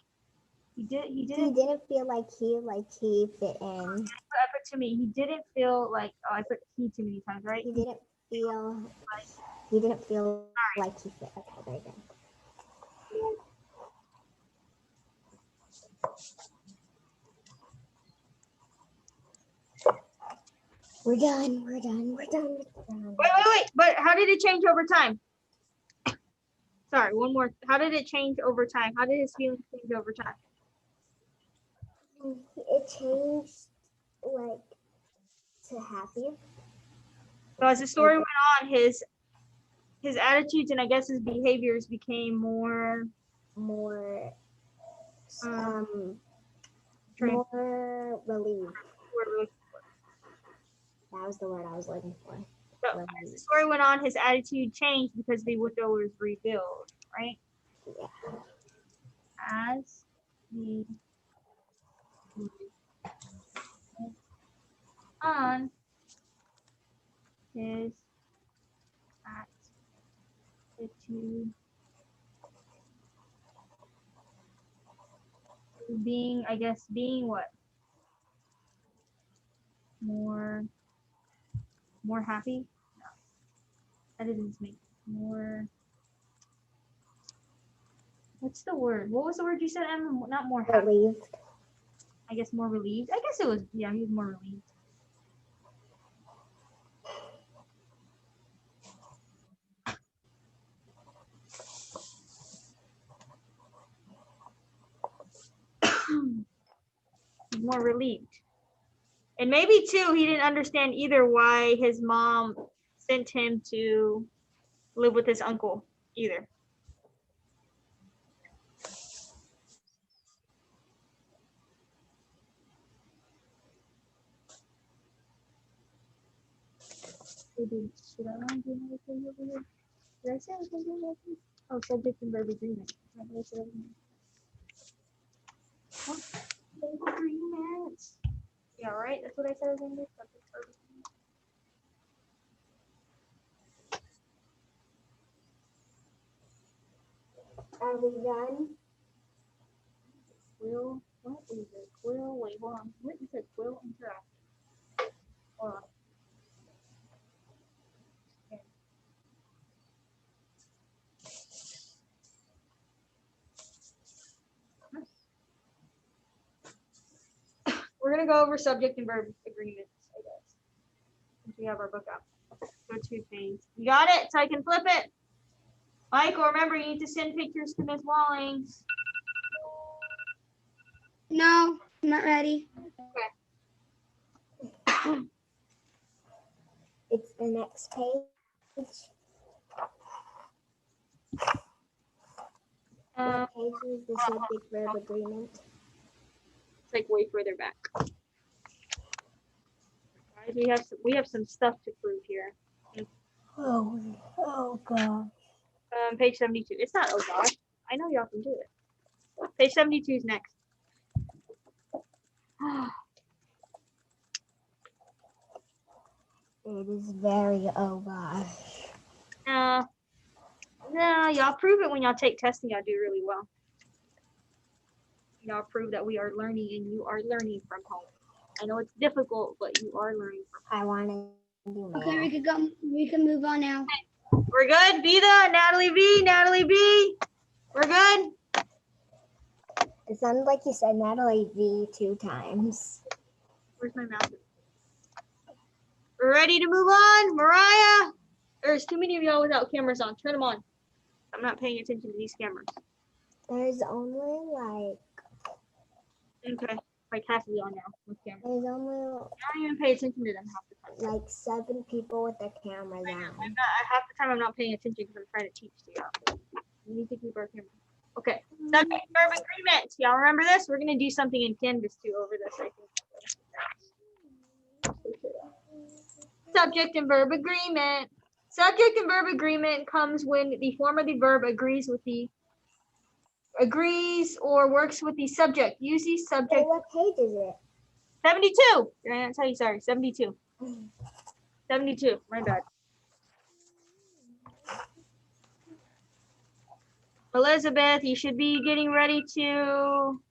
he didn't He didn't feel like he fit in. I put too many. He didn't feel like I put he too many times, right? He didn't feel like he fit. Okay, very good. We're done. Wait. But how did it change over time? Sorry, one more. How did it change over time? How did his feelings change over time? It changed to happy. So as the story went on, his attitudes and I guess his behaviors became more more relieved. That was the word I was looking for. So as the story went on, his attitude changed because the window was rebuilt, right? Yeah. As the on his attitude being what? More happy? No. That doesn't make more. What's the word? What was the word you said, Emma? Not more happy. Relieved. I guess more relieved. I guess it was, yeah, he was more relieved. More relieved. And maybe too, he didn't understand either why his mom sent him to live with his uncle either. Did I say I was going to do that? Oh, subject and verb agreement. Agreements. Yeah, right? That's what I said I was going to do. Subject, verb agreement. Are we done? Quill, what is it? Quill, wait, hold on. What is it? Quill interactive. Hold on. We're gonna go over subject and verb agreements, I guess. Since we have our book up. Go to page. You got it? So I can flip it. Michael, remember you need to send pictures to Miss Wallings. No, I'm not ready. It's the next page. What page is the subject verb agreement? It's like way further back. Guys, we have some stuff to prove here. Oh gosh. Page 72. It's not, oh gosh. I know y'all can do it. Page 72 is next. It is very oh gosh. No, y'all prove it when y'all take testing. Y'all do really well. prove that we are learning and you are learning from home. I know it's difficult, but you are learning from I want to do math. Okay, we could go. We can move on now. home. We're good? Vida, Natalie B. We're good? It sounded like you said Natalie V 2 times. Where's my mouse? We're ready to move on. Mariah, there's too many of y'all without cameras on. Turn them on. I'm not paying attention to these cameras. There's only Okay, like half of y'all now with cameras. there's only I don't even pay attention to them half the time. 7 people with their cameras on. Half the time I'm not paying attention because I'm trying to teach to y'all. We need to keep our camera. Okay, subject verb agreement. Y'all remember this? We're gonna do something in Canvas too over this, I think. Subject and verb agreement. Subject and verb agreement comes when the form of the verb agrees or works with the subject. Use the So subject. what page is it? 72. You're gonna tell you sorry. 72. 72. My bad. Elizabeth, you should be getting ready to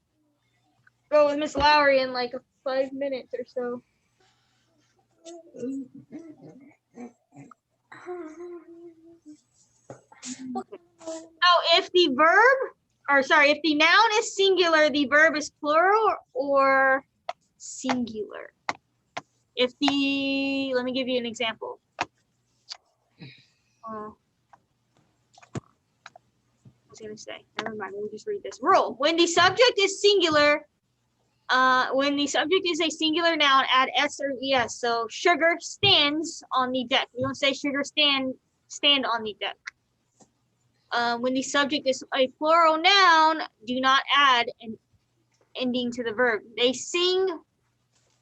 go with Miss Lowry in like 5 minutes or so. Now, if the if the noun is singular, the verb is plural or singular. Let me give you an example. I was gonna say, never mind, we'll just read this. Rule: when the subject is singular, when the subject is a singular noun, add s or es. So sugar stands on the deck. We don't say sugar stand on the deck. When the subject is a plural noun, do not add an ending to the verb. They sing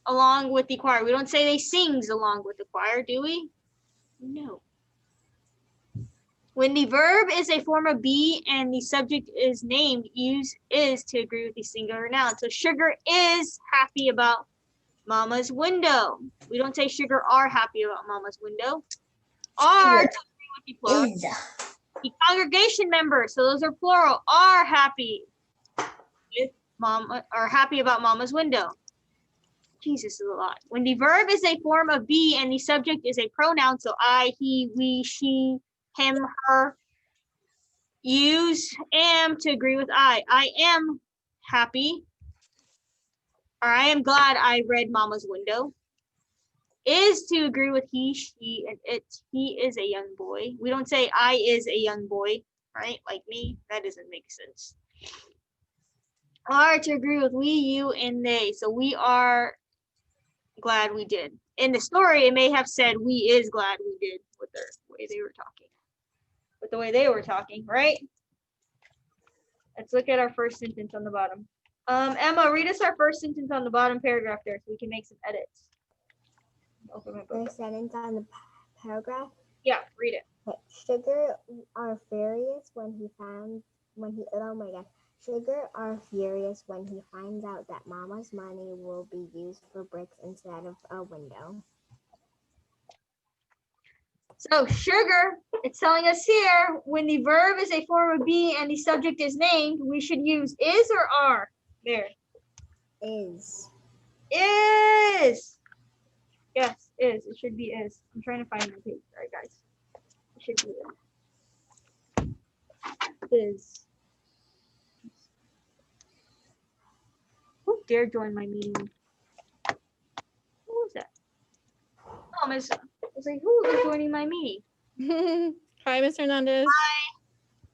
along with the choir. We don't say they sings along with the choir, do we? No. When the verb is a form of be and the subject is named, use is to agree with the singular noun. So Sugar is happy about Mama's window. We don't say Sugar are happy about Mama's window. Are to agree with the plural. Is. The congregation members, so those are plural, are happy with Mama, or happy about Mama's window. Jesus is a lot. When the verb is a form of be and the subject is a pronoun, so I, he, we, she, him, her, use am to agree with I. I am happy, or I am glad I read Mama's window. Is to agree with he, she, and it. He is a young boy. We don't say I is a young boy, right? Like me, that doesn't make sense. Are to agree with we, you, and they. So we are glad we did. In the story, it may have said we is glad we did with the way they were talking. With the way they were talking, right? Let's look at our first sentence on the bottom. Emma, read us our first sentence on the bottom paragraph there so we can make some edits. Open my book. The sentence on the paragraph. Yeah, read it. Okay. Sugar are furious when he oh my god. Sugar are furious when he finds out that Mama's money will be used for bricks instead of a window. So sugar, it's telling us here, when the verb is a form of be and the subject is named, we should use is or are. There. Is. Is. Yes, is. It should be is. I'm trying to find my page. All right, guys. It should be is. Who dare join my meeting? Who was that? Oh, Miss. I was like, who is joining my meeting? Hi, Ms. Hernandez.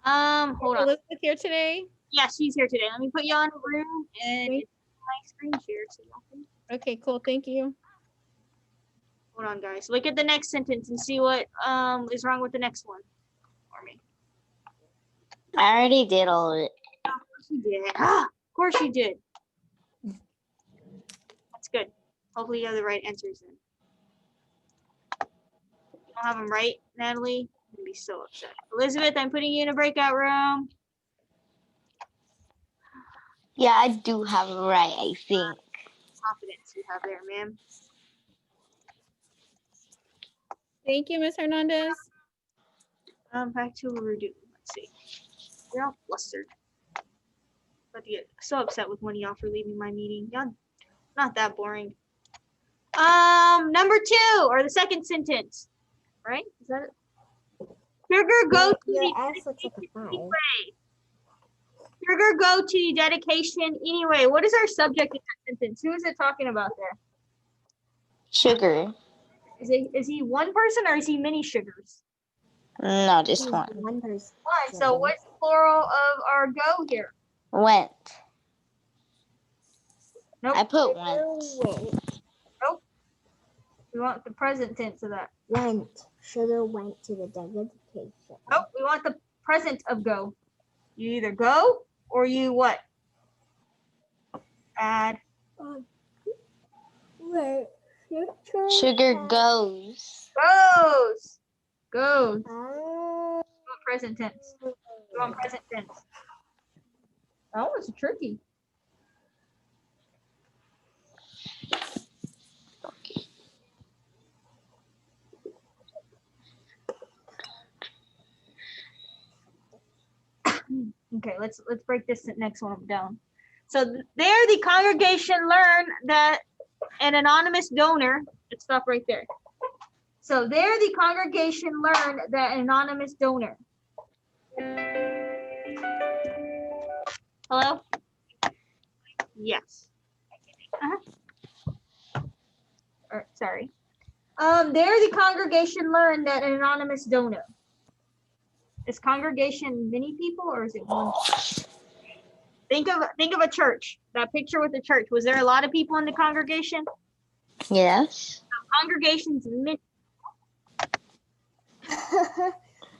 Hold on. Elizabeth here today. Yeah, she's here today. Let me put you on the room and my screen share so y'all can. Okay, cool. Thank you. Hold on, guys. Look at the next sentence and see what is wrong with the next one for me. I already did all of it. Of course you did. Of course you did. That's good. Hopefully you have the right answers then. You don't have them right, Natalie? I'm gonna be so upset. Elizabeth, I'm putting you in a breakout room. Yeah, I do have it right, I think. Confidence you have there, ma'am. Thank you, Ms. Hernandez. Back to Urdu. Let's see. You're all flustered. about to get so upset with one of y'all for leaving my meeting. Y'all not that boring. Number 2, or the second sentence, right? Is that it? Sugar go to Your the S looks like a 5. anyway. Sugar go to the dedication anyway. What is our subject in that sentence? Who is it talking about there? Sugar. Is he one person or is he many sugars? No, just He's one. one person. One. So what's the plural of our go here? Went. Nope. I put Sugar went. went. We want the present tense of that. Went. Sugar went to the dedication. Oh, we want the present of go. You either go or you what? Add. Wait. Sugar goes. Goes. Goes. Ah. Present tense. Go on present tense. That was tricky. Okay, let's break this next one down. So there the congregation learned that an anonymous donor, let's stop right there. So there the congregation learned that an anonymous donor. Hello? Yes. Sorry. There the congregation learned that an anonymous donor. Is congregation many people or is it one? Think of a church. That picture with the church. Was there a lot of people in the congregation? Yes. Congregation's many.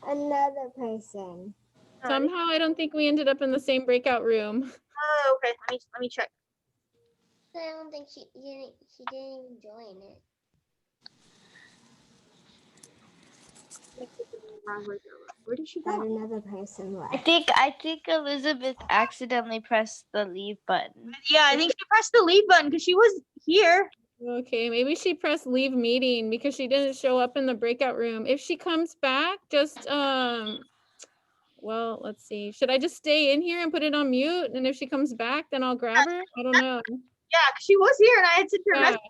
Another person. Somehow I don't think we ended up in the same breakout room. Oh, okay. Let me check. I don't think she didn't even join it. Where did she Got go? another person I left. think Elizabeth accidentally pressed the leave button. Yeah, I think she pressed the leave button because she was here. Okay, maybe she pressed leave meeting because she didn't show up in the breakout room. If she comes back, just well, let's see. Should I just stay in here and put it on mute? And if she comes back, then I'll grab her? I don't know. Yeah, 'cause she was here and I had sent her a Yeah, message.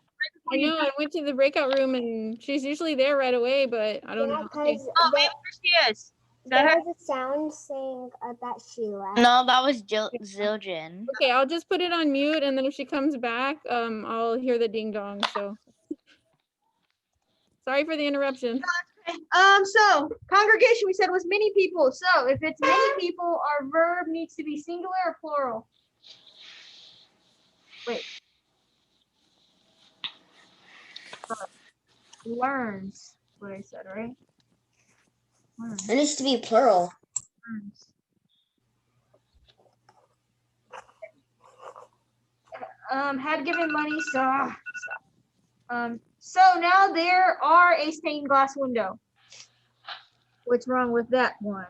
I know I went to the breakout room and she's usually there right away, but I don't Yeah, know. Okay. because Oh, maybe there she is. Is that there her? was a sound saying that she left. No, that was Zildjian. Okay, I'll just put it on mute and then if she comes back, I'll hear the ding dong. So sorry for the interruption. So congregation we said was many people. So if it's many people, our verb needs to be singular or plural. Wait. Learns. What I said, right? Learns. It needs to be plural. Learns. Had given money, so so now there are a stained glass window. What's wrong with that one?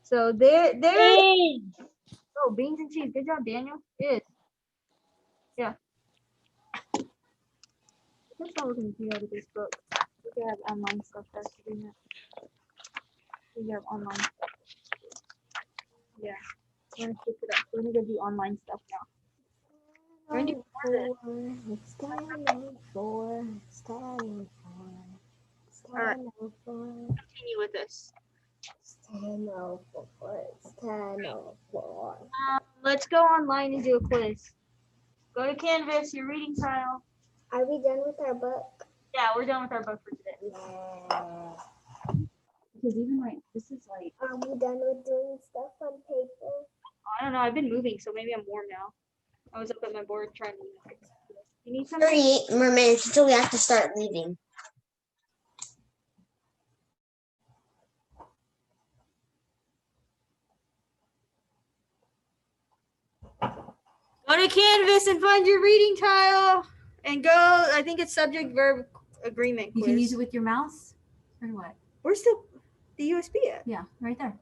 So there oh, beans and cheese. Good job, Daniel. Good. Yeah. Let's not looking at this book. We could have online stuff first to do that. We have online stuff. Yeah. We're gonna switch it up. We're gonna go do online stuff now. We're gonna do It's 10:04. It's 10:04. It's Alright. 10:04. continue with this. It's 10:04. It's 10:04. Let's go online and do a quiz. Go to Canvas, your reading tile. Are we done with our book? Yeah, we're done with our book for today. Yeah. Because even like this is like Are we done with doing stuff on paper? I don't know. I've been moving, so maybe I'm warm now. I was up at my board trying to. You need something? 38 more minutes until we have to start leaving. Go to Canvas and find your reading tile and go. I think it's subject verb agreement. You quiz. can use it with your mouse or what? Where's the USB at? Yeah, right there.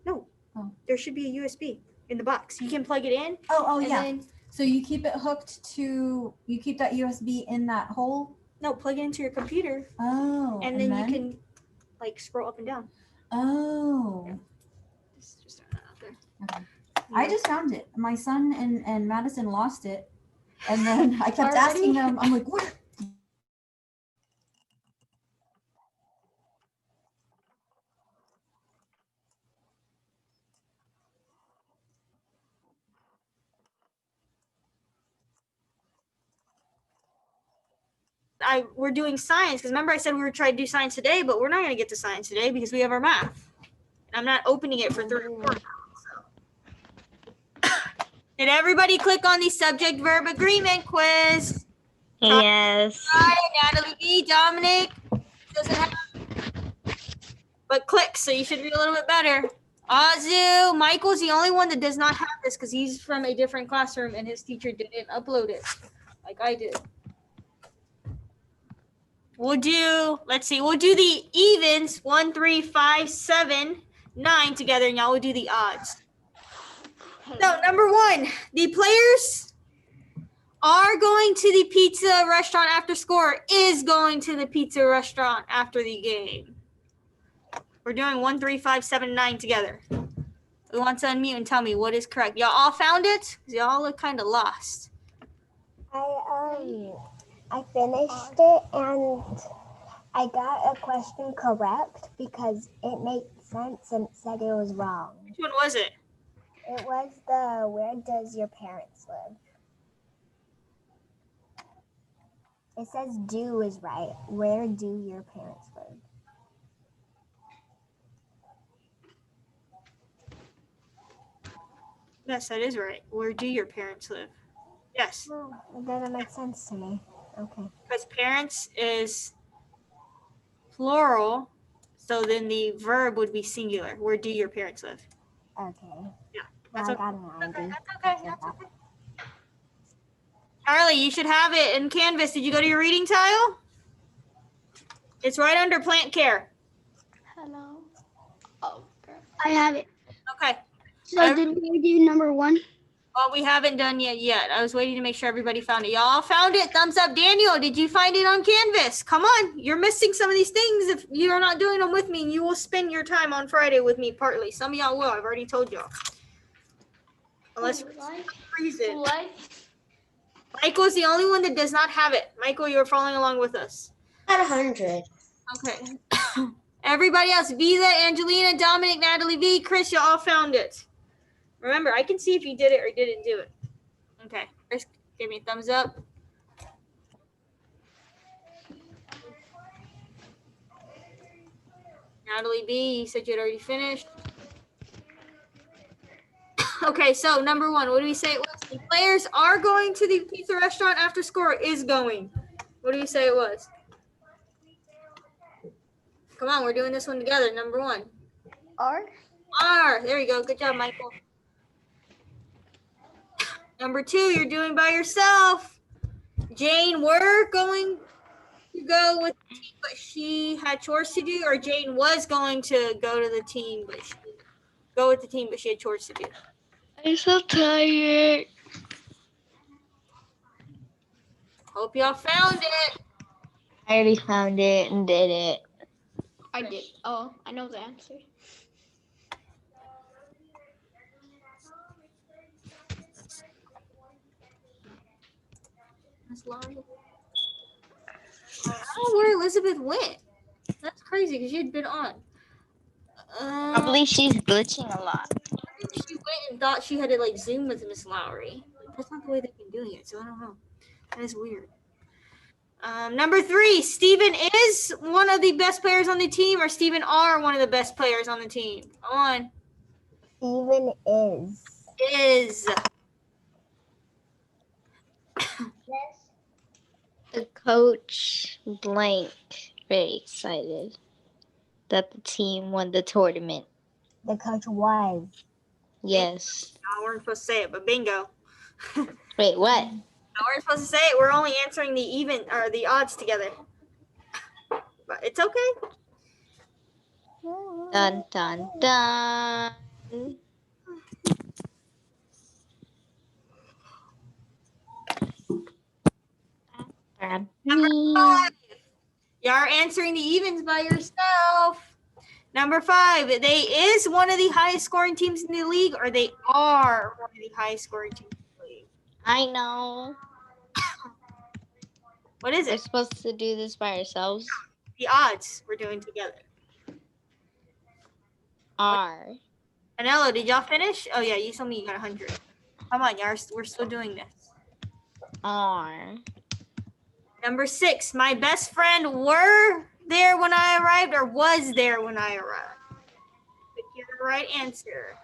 No. Oh. There should be a USB in the box. You can plug it in. Oh, and yeah. then So you keep it hooked to, you keep that USB in that hole? no, plug it into your computer, Oh. and then you can like scroll up and down. Oh. Just throwing that out there. Okay. I just found it. My son and Madison lost it. And then I kept Already? asking them, I'm like, what? We're doing science because remember I said we were trying to do science today, but we're not going to get to science today because we have our math. And I'm not opening it for 3 or 4 now. So. Did everybody click on the subject verb agreement quiz? Yes. Hi, Natalie B, Dominic doesn't have, but click, so you should be a little bit better. Azu, Michael's the only one that does not have this because he's from a different classroom and his teacher didn't upload it like I did. We'll do the evens 1, 3, 5, 7, 9 together, and y'all will do the odds. So number 1, the players are going to the pizza restaurant after score, is going to the pizza restaurant after the game. We're doing 1, 3, 5, 7, 9 together. Who wants to unmute and tell me what is correct? Y'all all found it? Y'all look kind of lost. I finished it and I got a question correct because it made sense and it said it was wrong. Which one was it? It was the where does your parents live? It says do is right. Where do your parents live? Yes, that is right. Where do your parents live? Yes. Oh, it doesn't make sense to me. Okay. Because parents is plural, so then the verb would be singular. Where do your parents live? Okay. Yeah, Well, that's I okay. got an ID. That's okay. Charlie, you should have it in Canvas. Did you go to your reading tile? It's right under plant care. Hello. Oh, I have it. Okay. So did we do number 1? Well, we haven't done yet. I was waiting to make sure everybody found it. Y'all found it? Thumbs up. Daniel, did you find it on Canvas? Come on. You're missing some of these things if you're not doing them with me. You will spend your time on Friday with me partly. Some of y'all will. I've already told y'all. Unless freeze it. Michael's the only one that does not have it. Michael, you're following along with us. Got 100. Okay. Everybody else, Visa, Angelina, Dominic, Natalie V, Chris, you all found it. Remember, I can see if you did it or didn't do it. Okay. Chris, give me a thumbs up. Natalie B, you said you had already finished. Okay, so number 1, what do we say it was? The players are going to the pizza restaurant after score, is going. What do we say it was? Come on, we're doing this one together. Number 1. Are. There you go. Good job, Michael. Number 2, you're doing by yourself. Jane, we're going to go with the team, but she had chores to do, or Jane was going to go to the team, but she go with the team, but she had chores to do. I'm so tired. Hope y'all found it. I already found it and did it. I did. Oh, I know the answer. Miss Laurie. I don't know where Elizabeth went. That's crazy because she had been on. Probably she's glitching a lot. She went and thought she had to like Zoom with Miss Lowry. That's not the way they've been doing it, so I don't know. That is weird. Number 3, Stephen is one of the best players on the team, or Stephen are one of the best players on the team. Come on. Steven is. Is. The coach blank very excited that the team won the tournament. The coach was. Yes. No, we're supposed to say it, but bingo. Wait, what? No, we're supposed to say it. We're only answering the even or the odds together. But it's okay. Dun dun dun. Number 5. You are answering the evens by yourself. Number 5, they is one of the highest scoring teams in the league, or they are one of the highest scoring teams in the league. I know. What is We're it? supposed to do this by ourselves. The odds we're doing together. Are. Anello, did y'all finish? Oh yeah, you told me you got 100. Come on, y'all. We're still doing this. Are. Number 6, my best friend were there when I arrived or was there when I arrived. Pick your right answer.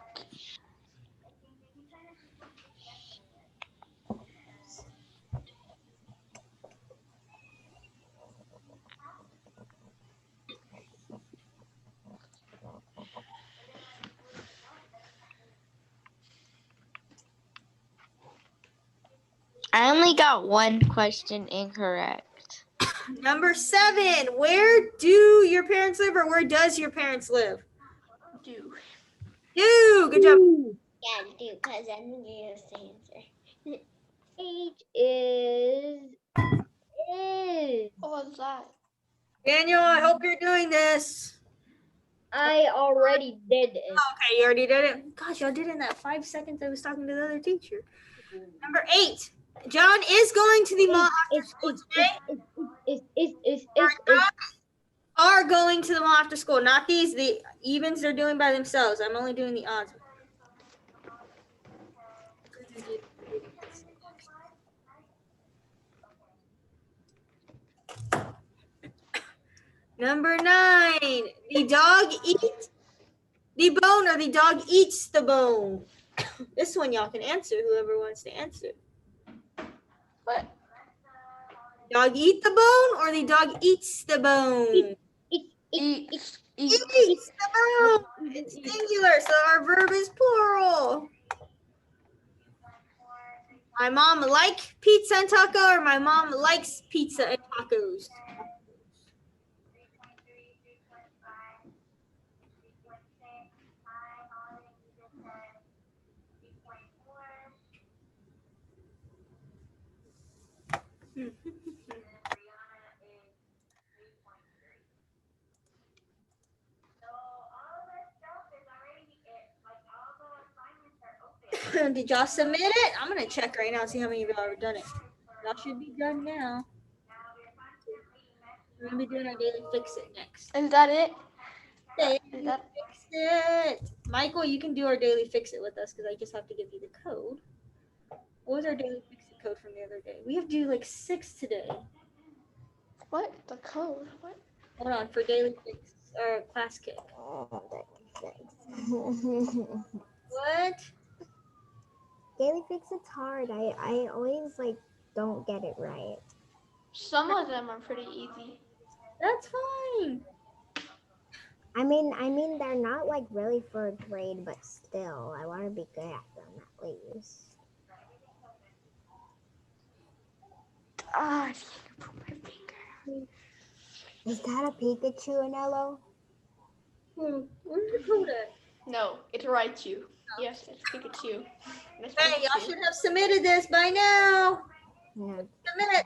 I only got one question incorrect. Number 7, where do your parents live, or where does your parents live? Do. Do. Good job. Yeah, do, because I think you have the answer. H is. What was that? Daniel, I hope you're doing this. I already did it. Okay, you already did it? Gosh, y'all did it in that 5 seconds I was talking to the other teacher. Number 8, John is going to the mall after school today. Are going to the mall after school. Not these, the evens they're doing by themselves. I'm only doing the odds. Number 9, the dog eats the bone or the dog eats the bone. This one y'all can answer, whoever wants to answer. What? Dog eat the bone or the dog eats the bone? Eats. Eats the bone. It's singular, so our verb is plural. My mom like pizza and taco, or my mom likes pizza and tacos. Did y'all submit it? I'm gonna check right now and see how many of y'all have done it. Y'all should be done now. We're gonna be doing our daily fix it next. Is that it? Daily Is that fix it. Michael, you can do our daily fix it with us because I just have to give you the code. What was our daily fix it code from the other day? We have to do like 6 today. what? The code? What? Hold on, for daily fix or class kick. What? Daily fix it's hard. I always like don't get it right. Some of them are pretty easy. That's fine. I mean they're not like really for a grade, but still I want to be good at them at least. Ah, I think I put my finger. Is that a Pikachu, Anello? Where's the code at? No, it's Raichu. Yes, it's Pikachu. It's Hey, y'all Pikachu. should have submitted this by now. No. Submit it.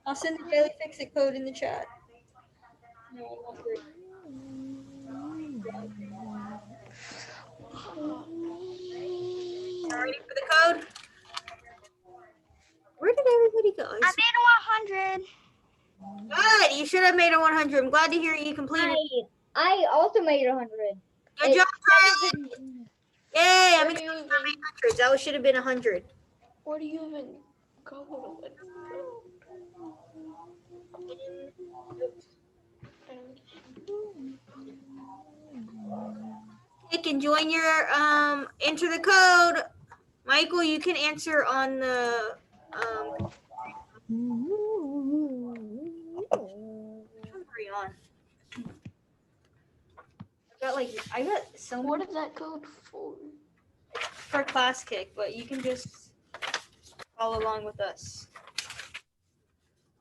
I'll send the daily fix it code in the chat. No, I won't do it. Y'all ready for the code? Where did everybody go? I made 100. Good. You should have made a 100. I'm glad to hear you completed. I also made 100. Good job, Riley. Yay! I'm Where do excited you for even, my 100s. That should have been 100. where do you even go with it? You can join your enter the code. Michael, you can answer on the hurry on. I got so What much is that code for? for class kick, but you can just follow along with us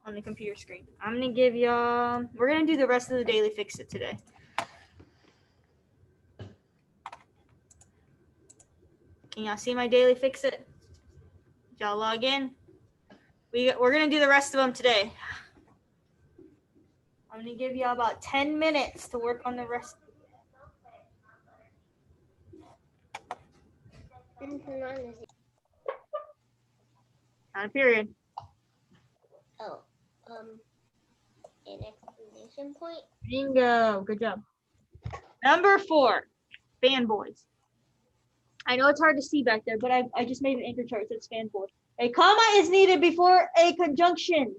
on the computer screen. I'm gonna give y'all. We're gonna do the rest of the daily fix it today. Can y'all see my daily fix it? Did y'all log in? We're gonna do the rest of them today. I'm gonna give y'all about 10 minutes to work on the rest. Not a period. Oh, an exclamation point. Bingo. Good job. Number 4, fanboys. I know it's hard to see back there, but I just made an anchor chart that says fanboy. A comma is needed before a conjunction.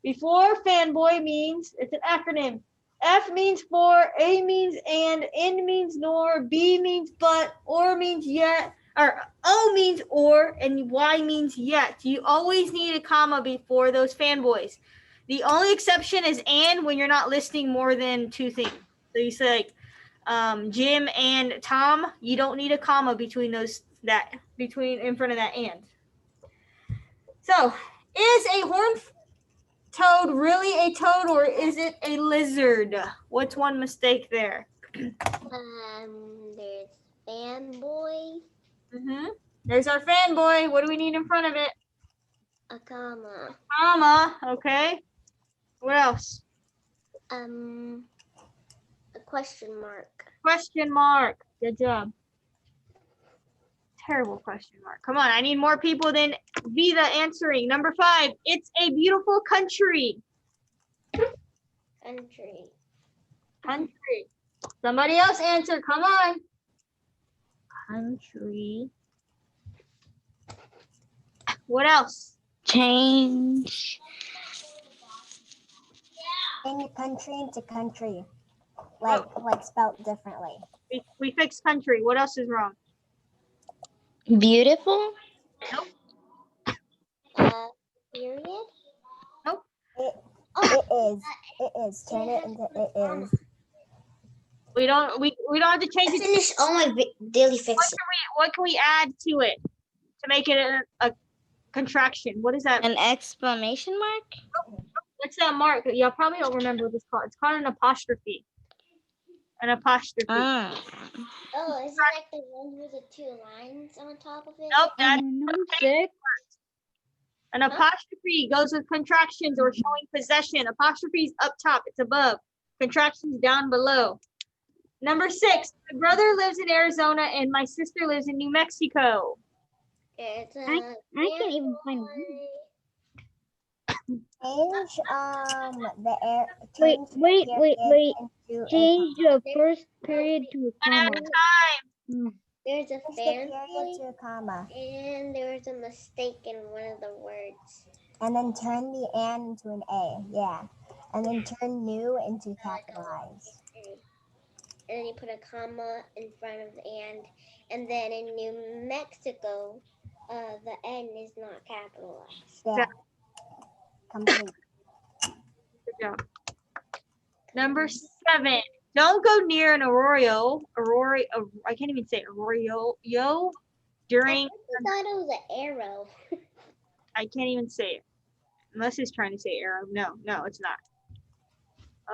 Before fanboy means, it's an acronym. F means for, A means and, N means nor, B means but, or means yet, or O means or, and Y means yet. You always need a comma before those fanboys. The only exception is and when you're not listing more than 2 things. So you say like Jim and Tom, you don't need a comma between those in front of that and. So, is a horned toad really a toad or is it a lizard? What's one mistake there? There's fanboy, There's our fanboy. What do we need in front of it? a comma, Comma. Okay. What else? a question mark. Question mark. Good job. Terrible question mark. Come on, I need more people than Vida answering. Number 5, it's a beautiful country. Country. Country. Somebody else answer. Come on. Country. What else? Change. Change a country into country. Like spelled differently. We fixed country. What else is wrong? Beautiful. Period? Nope. It is. Turn it into it is. We don't have to change I it. finished all my daily fixes. What can we add to it to make it a contraction? What is that? An exclamation mark? What's that mark? Y'all probably don't remember what it's called. It's called an apostrophe. An apostrophe. Ah. Oh, is it like the one with the 2 lines on top of it? Nope, that's Number 6. an apostrophe goes with contractions or showing possession. Apostrophe's up top, it's above. Contractions down below. Number 6, my brother lives in Arizona and my sister lives in New Mexico. It's a I can't even find one. change the air. Wait. Into Change the first period to a One at a comma. time. There's a period fanboy to a comma. and there's a mistake in one of the words. And then turn the and into an A. Yeah. And then turn new into capitalized. And then you put a comma in front of the and then in New Mexico, the N is not capitalized. Yeah. Complete. Good job. Number 7, don't go near an arroyo. I can't even say arroyo. During. I thought it was an arrow. I can't even say it. Unless it's trying to say arrow. No, it's not.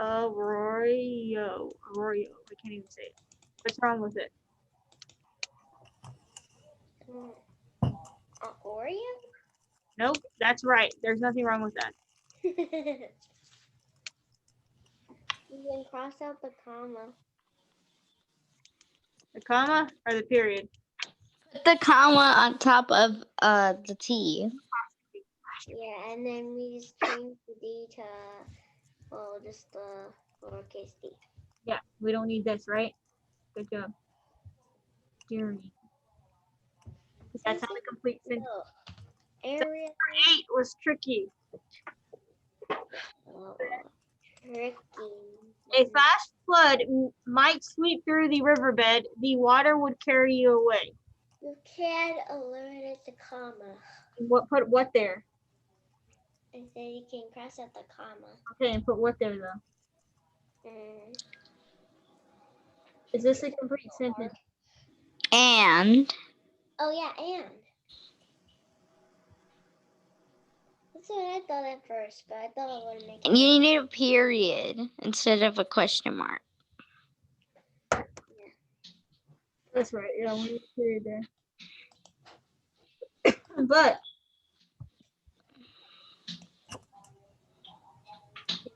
Arroyo. I can't even say it. What's wrong with it? Oreo? Nope, that's right. There's nothing wrong with that. You can cross out the comma. The comma or the period? Put the comma on top of the T. Yeah, and then we just change the D to, well, just the lowercase d. Yeah, we don't need this, right? Good job. Journey. That's not a complete sentence. No. Area. 8 was tricky. Tricky. A fast flood might sweep through the riverbed. The water would carry you away. You can alert it to comma. Put what there? And then you can cross out the comma. Okay, and put what there though? Is this a complete sentence? And. Oh yeah, and. That's what I thought at first, but I thought it wouldn't make You need a period instead of a question mark. That's right. Yeah, we need a period there. But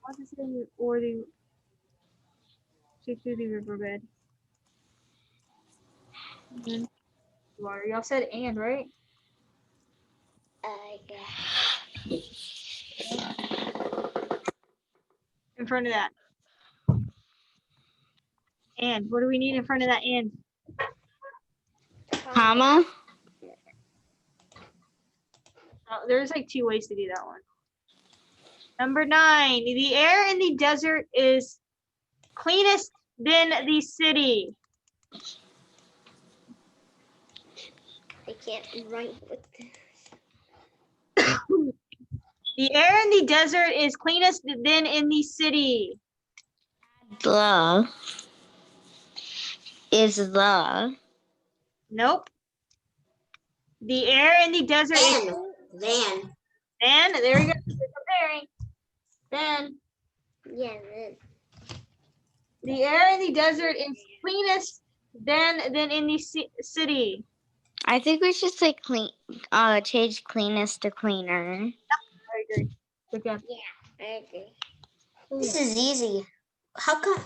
what is it? Or the sweep through the riverbed. You are. Y'all said and, right? Yeah. In front of that. And. What do we need in front of that and? Comma. There's like 2 ways to do that one. Number 9. The air in the desert is cleanest than the city. I can't write with this. The air in the desert is cleanest than in the city. The is the. Nope. The air in the desert is Then. then. There you go. You're comparing. Then Yeah, then. the air in the desert is cleanest than in the city. I think we should say clean. Change cleanest to cleaner. I agree. Okay. Yeah, I agree. This is easy. How come?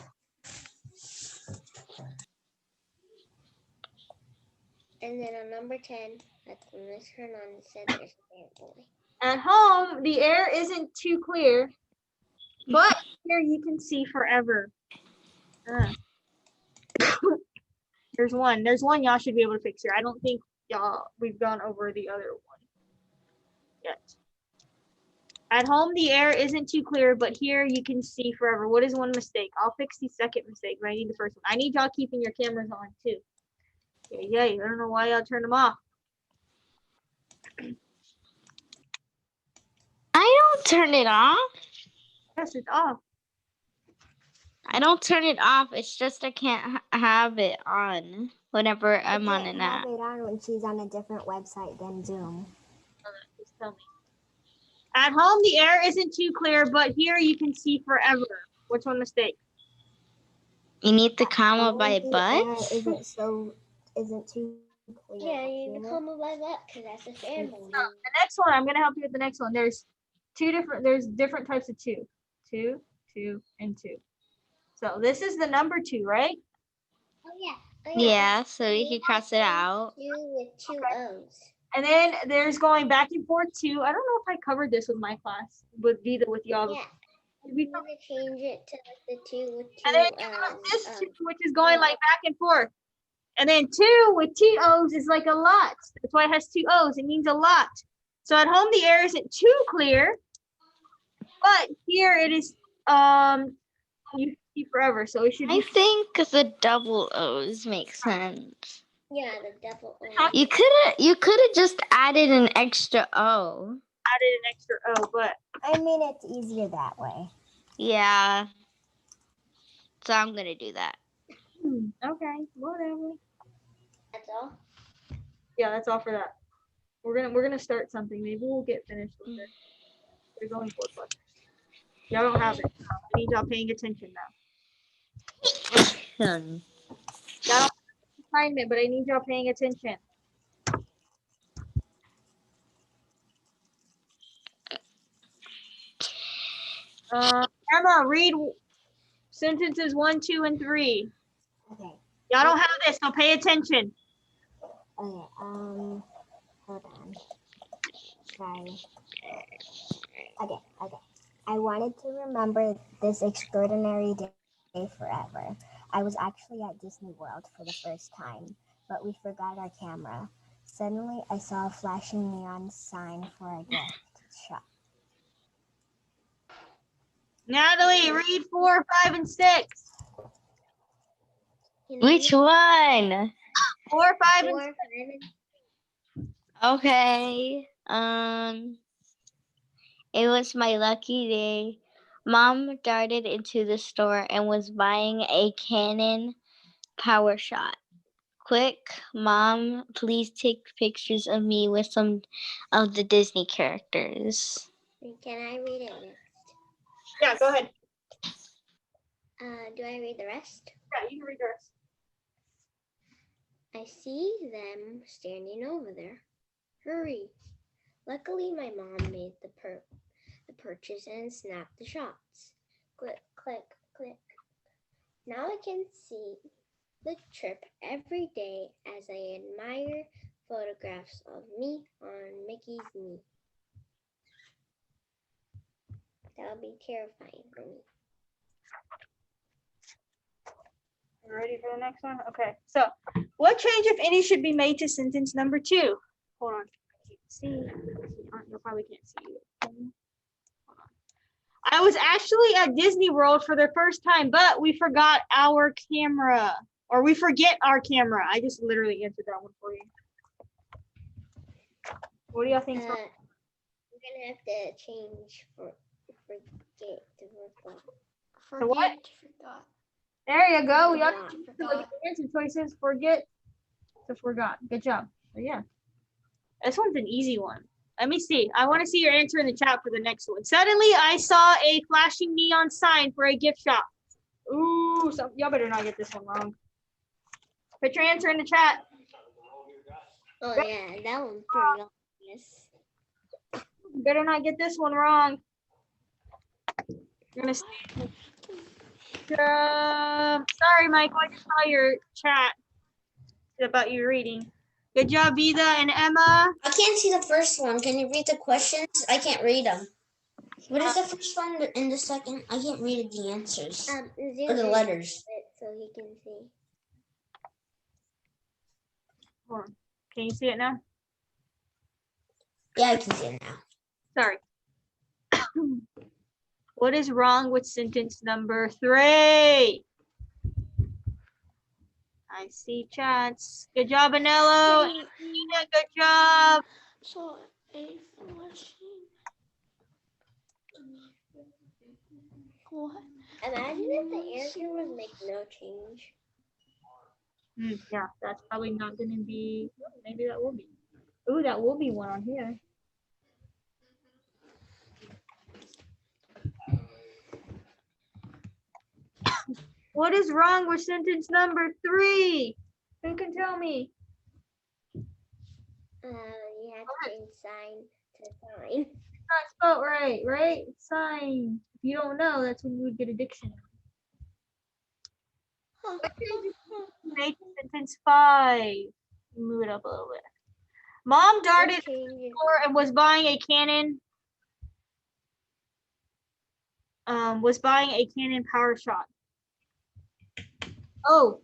And then on number 10, that's when Miss Hernandez said there's a boy. At home, the air isn't too clear, but here you can see forever. There's one. There's one y'all should be able to fix here. I don't think we've gone over the other one yet. At home, the air isn't too clear, but here you can see forever. What is one mistake? I'll fix the second mistake, but I need the first one. I need y'all keeping your cameras on too. Yeah, I don't know why y'all turned them off. I don't turn it off. Yes, it's off. I don't turn it off. It's just I can't have it on whenever I'm on an app. Have it on when she's on a different website than Zoom. Just tell me. At home, the air isn't too clear, but here you can see forever. Which one mistake? You need the comma by The but? air isn't too clear. Yeah, you need to come by that because that's a family. The next one, I'm gonna help you with the next one. There's different types of 2. 2, 2, and 2. So this is the number 2, right? Oh, yeah. Yeah, so we can cross it out. 2 with 2 O's. And then there's going back and forth 2. I don't know if I covered this with my class, with y'all. Yeah. We need to change it to like the 2 with 2 And then you have this 2, which is going like back and forth. And then 2 with 2 O's is like a lot. That's why it has 2 O's. It means a lot. So at home, the air isn't too clear, but here it is, you see forever. So it should be. I think the double O's make sense. Yeah, the double O. You could have just added an extra O. Added an extra O, but. I mean, it's easier that way. Yeah. So I'm gonna do that. Okay, whatever. That's all? Yeah, that's all for that. We're gonna start something. Maybe we'll get finished with it. We're going for it. Y'all don't have it. I need y'all paying attention now. Y'all don't have assignment, but I need y'all paying attention. Emma, read sentences 1, 2, and 3. Okay. Y'all don't have this, so pay attention. Okay. Hold on. Sorry. Okay. I wanted to remember this extraordinary day forever. I was actually at Disney World for the first time, but we forgot our camera. Suddenly, I saw a flashing neon sign for a gift shop. Natalie, read 4, 5, and 6. Which one? 4, 5, and 6. Okay. It was my lucky day. Mom darted into the store and was buying a Canon PowerShot. Quick, Mom, please take pictures of me with some of the Disney characters. Can I read it next? Yeah, go ahead. Do I read the rest? Yeah, you can read the rest. I see them standing over there. Hurry. Luckily, my mom made the purchase and snapped the shots. Click, click, click. Now I can see the trip every day as I admire photographs of me on Mickey's knee. That'll be terrifying for me. Ready for the next one? Okay. So, what change, if any, should be made to sentence number 2? Hold on. See, you probably can't see it. Hold on. I was actually at Disney World for the first time, but we forgot our camera, or we forget our camera. I just literally answered that one for you. What do y'all think? I'm gonna have to change forget to forgot. The what? Forgot. There you go. We Forgot. have to look at the answer choices. Forget to forgot. Good job. So yeah, this one's an easy one. Let me see. I want to see your answer in the chat for the next one. Suddenly, I saw a flashing neon sign for a gift shop. Ooh, so y'all better not get this one wrong. Put your answer in the chat. Oh yeah, that one's pretty obvious. Better not get this one wrong. You're gonna see. Sorry, Michael. I just saw your chat about you reading. Good job, Vida and Emma. I can't see the first one. Can you read the questions? I can't read them. What is the first one and the second? I can't read the answers Zoom or the in letters. a bit so he can see. Hold on. Can you see it now? Yeah, I can see it now. Sorry. What is wrong with sentence number 3? I see chats. Good job, Anello. And Tina, good job. So a flashing. What? Imagine if the answer was make no change. Yeah, that's probably not going to be. Maybe that will be. Ooh, that will be one on here. What is wrong with sentence number 3? Who can tell me? You have to change sign to sign. Not spelled right, right? Sign. If you don't know, that's when you would get a dictionary. Make sentence 5. Move it up a little bit. Mom darted to the store and was buying a Canon. Was buying a Canon PowerShot. Oh.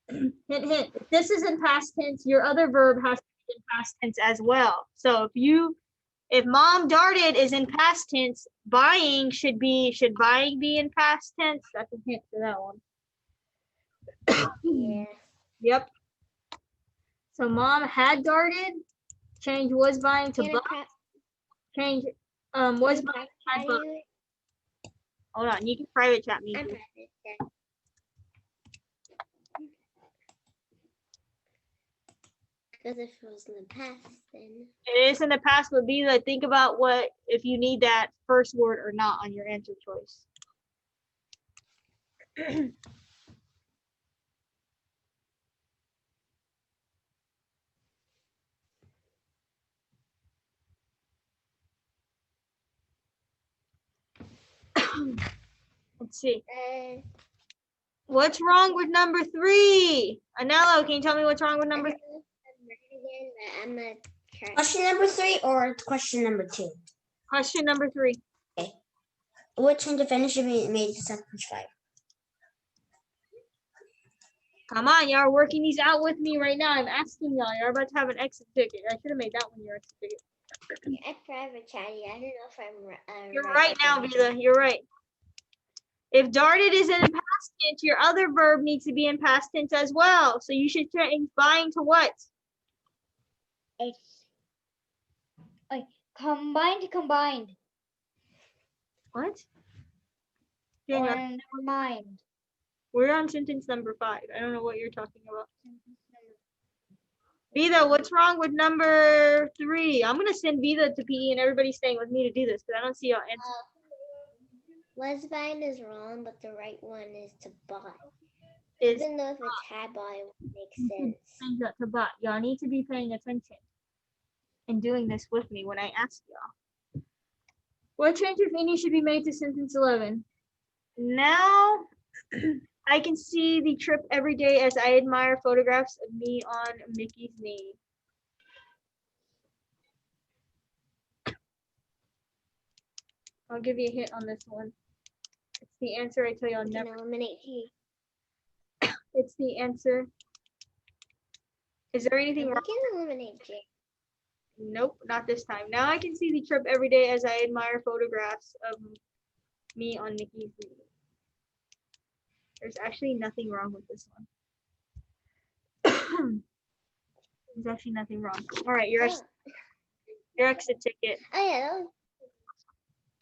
Hint, hint. If this is in past tense, your other verb has to be in past tense as well. So if mom darted is in past tense, buying should buying be in past tense? That's a hint for that one. Yeah. Yep. So mom had darted, change was buying to buy. Change was buying had buy. Hold on, you can private chat me. I'm private chat. Because if it was in the past, then It is in the past, but be like, think about what if you need that first word or not on your answer choice. Let's see. What's wrong with number 3? Anello, can you tell me what's wrong with number 3? Question number 3 or question number 2? Question number 3. Okay. What change of any should be made to sentence 5? Come on, y'all are working these out with me right now. I'm asking y'all. You're about to have an exit ticket. I should have made that one your exit ticket. I private chatty. I don't know if I'm. You're right now, Vida. You're right. If darted is in past tense, your other verb needs to be in past tense as well. So you should change buying to what? It's like combined. What? Or Daniel, never mind. we're on sentence number 5. I don't know what you're talking about. Vida, what's wrong with number 3? I'm gonna send Vida to PE and everybody's staying with me to do this because I don't see y'all answer. Was buying is wrong, but the right one is to buy. Is Even though if it's had buy, it would make sense. change that to but. Y'all need to be paying attention and doing this with me when I ask y'all. What change, if any, should be made to sentence 11? Now, I can see the trip every day as I admire photographs of me on Mickey's knee. I'll give you a hint on this one. It's the answer I tell you I'll We can never. eliminate G. It's the answer. Is there anything We wrong? can eliminate J. Nope, not this time. Now I can see the trip every day as I admire photographs of me on Mickey's knee. There's actually nothing wrong with this one. There's actually nothing wrong. All right, your exit ticket. Oh yeah, that was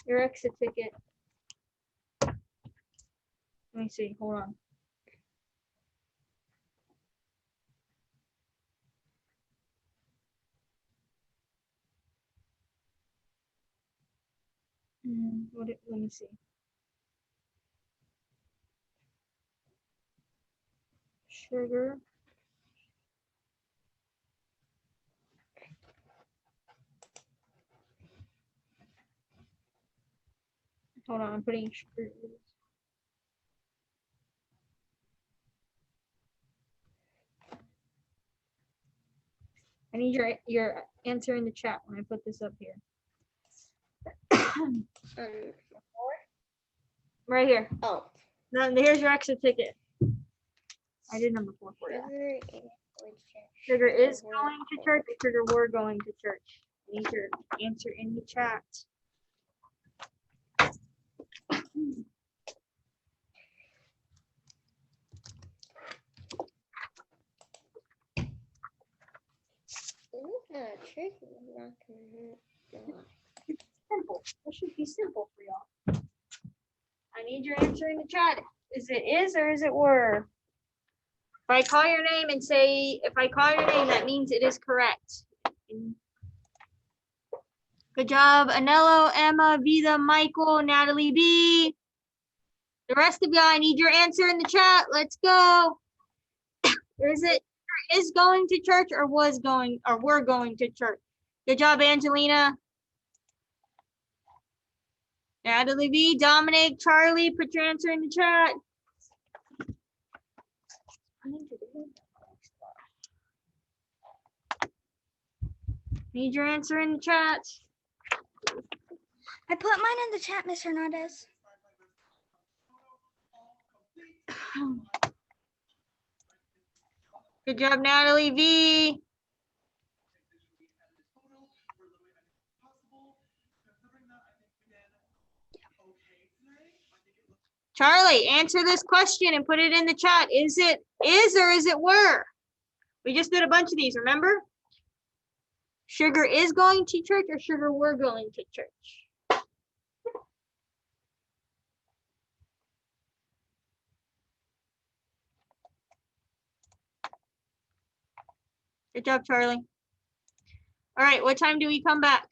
Your exit ticket. Let me see. Hold on. Let me see. Sugar. Hold on, I'm putting sugar. I need your answer in the chat when I put this up here. Right here. oh. Now here's your exit ticket. I did number 4 for you. Sugar is going to church. Sugar were going to church. I need your answer in the chat. Not gonna hurt. Simple. That should be simple for y'all. I need your answer in the chat. Is it is or is it were? If I call your name and say, if I call your name, that means it is correct. Good job, Anello, Emma, Vida, Michael, Natalie B. The rest of y'all, I need your answer in the chat. Let's go. Is it is going to church or was going or were going to church? Good job, Angelina. Natalie B, Dominic, Charlie, put your answer in the chat. Need your answer in the chat. I put mine in the chat, Miss Hernandez. Good job, Natalie V. Charlie, answer this question and put it in the chat. Is it is or is it were? We just did a bunch of these, remember? Sugar is going to church or Sugar were going to church? Good job, Charlie. All right, what time do we come back?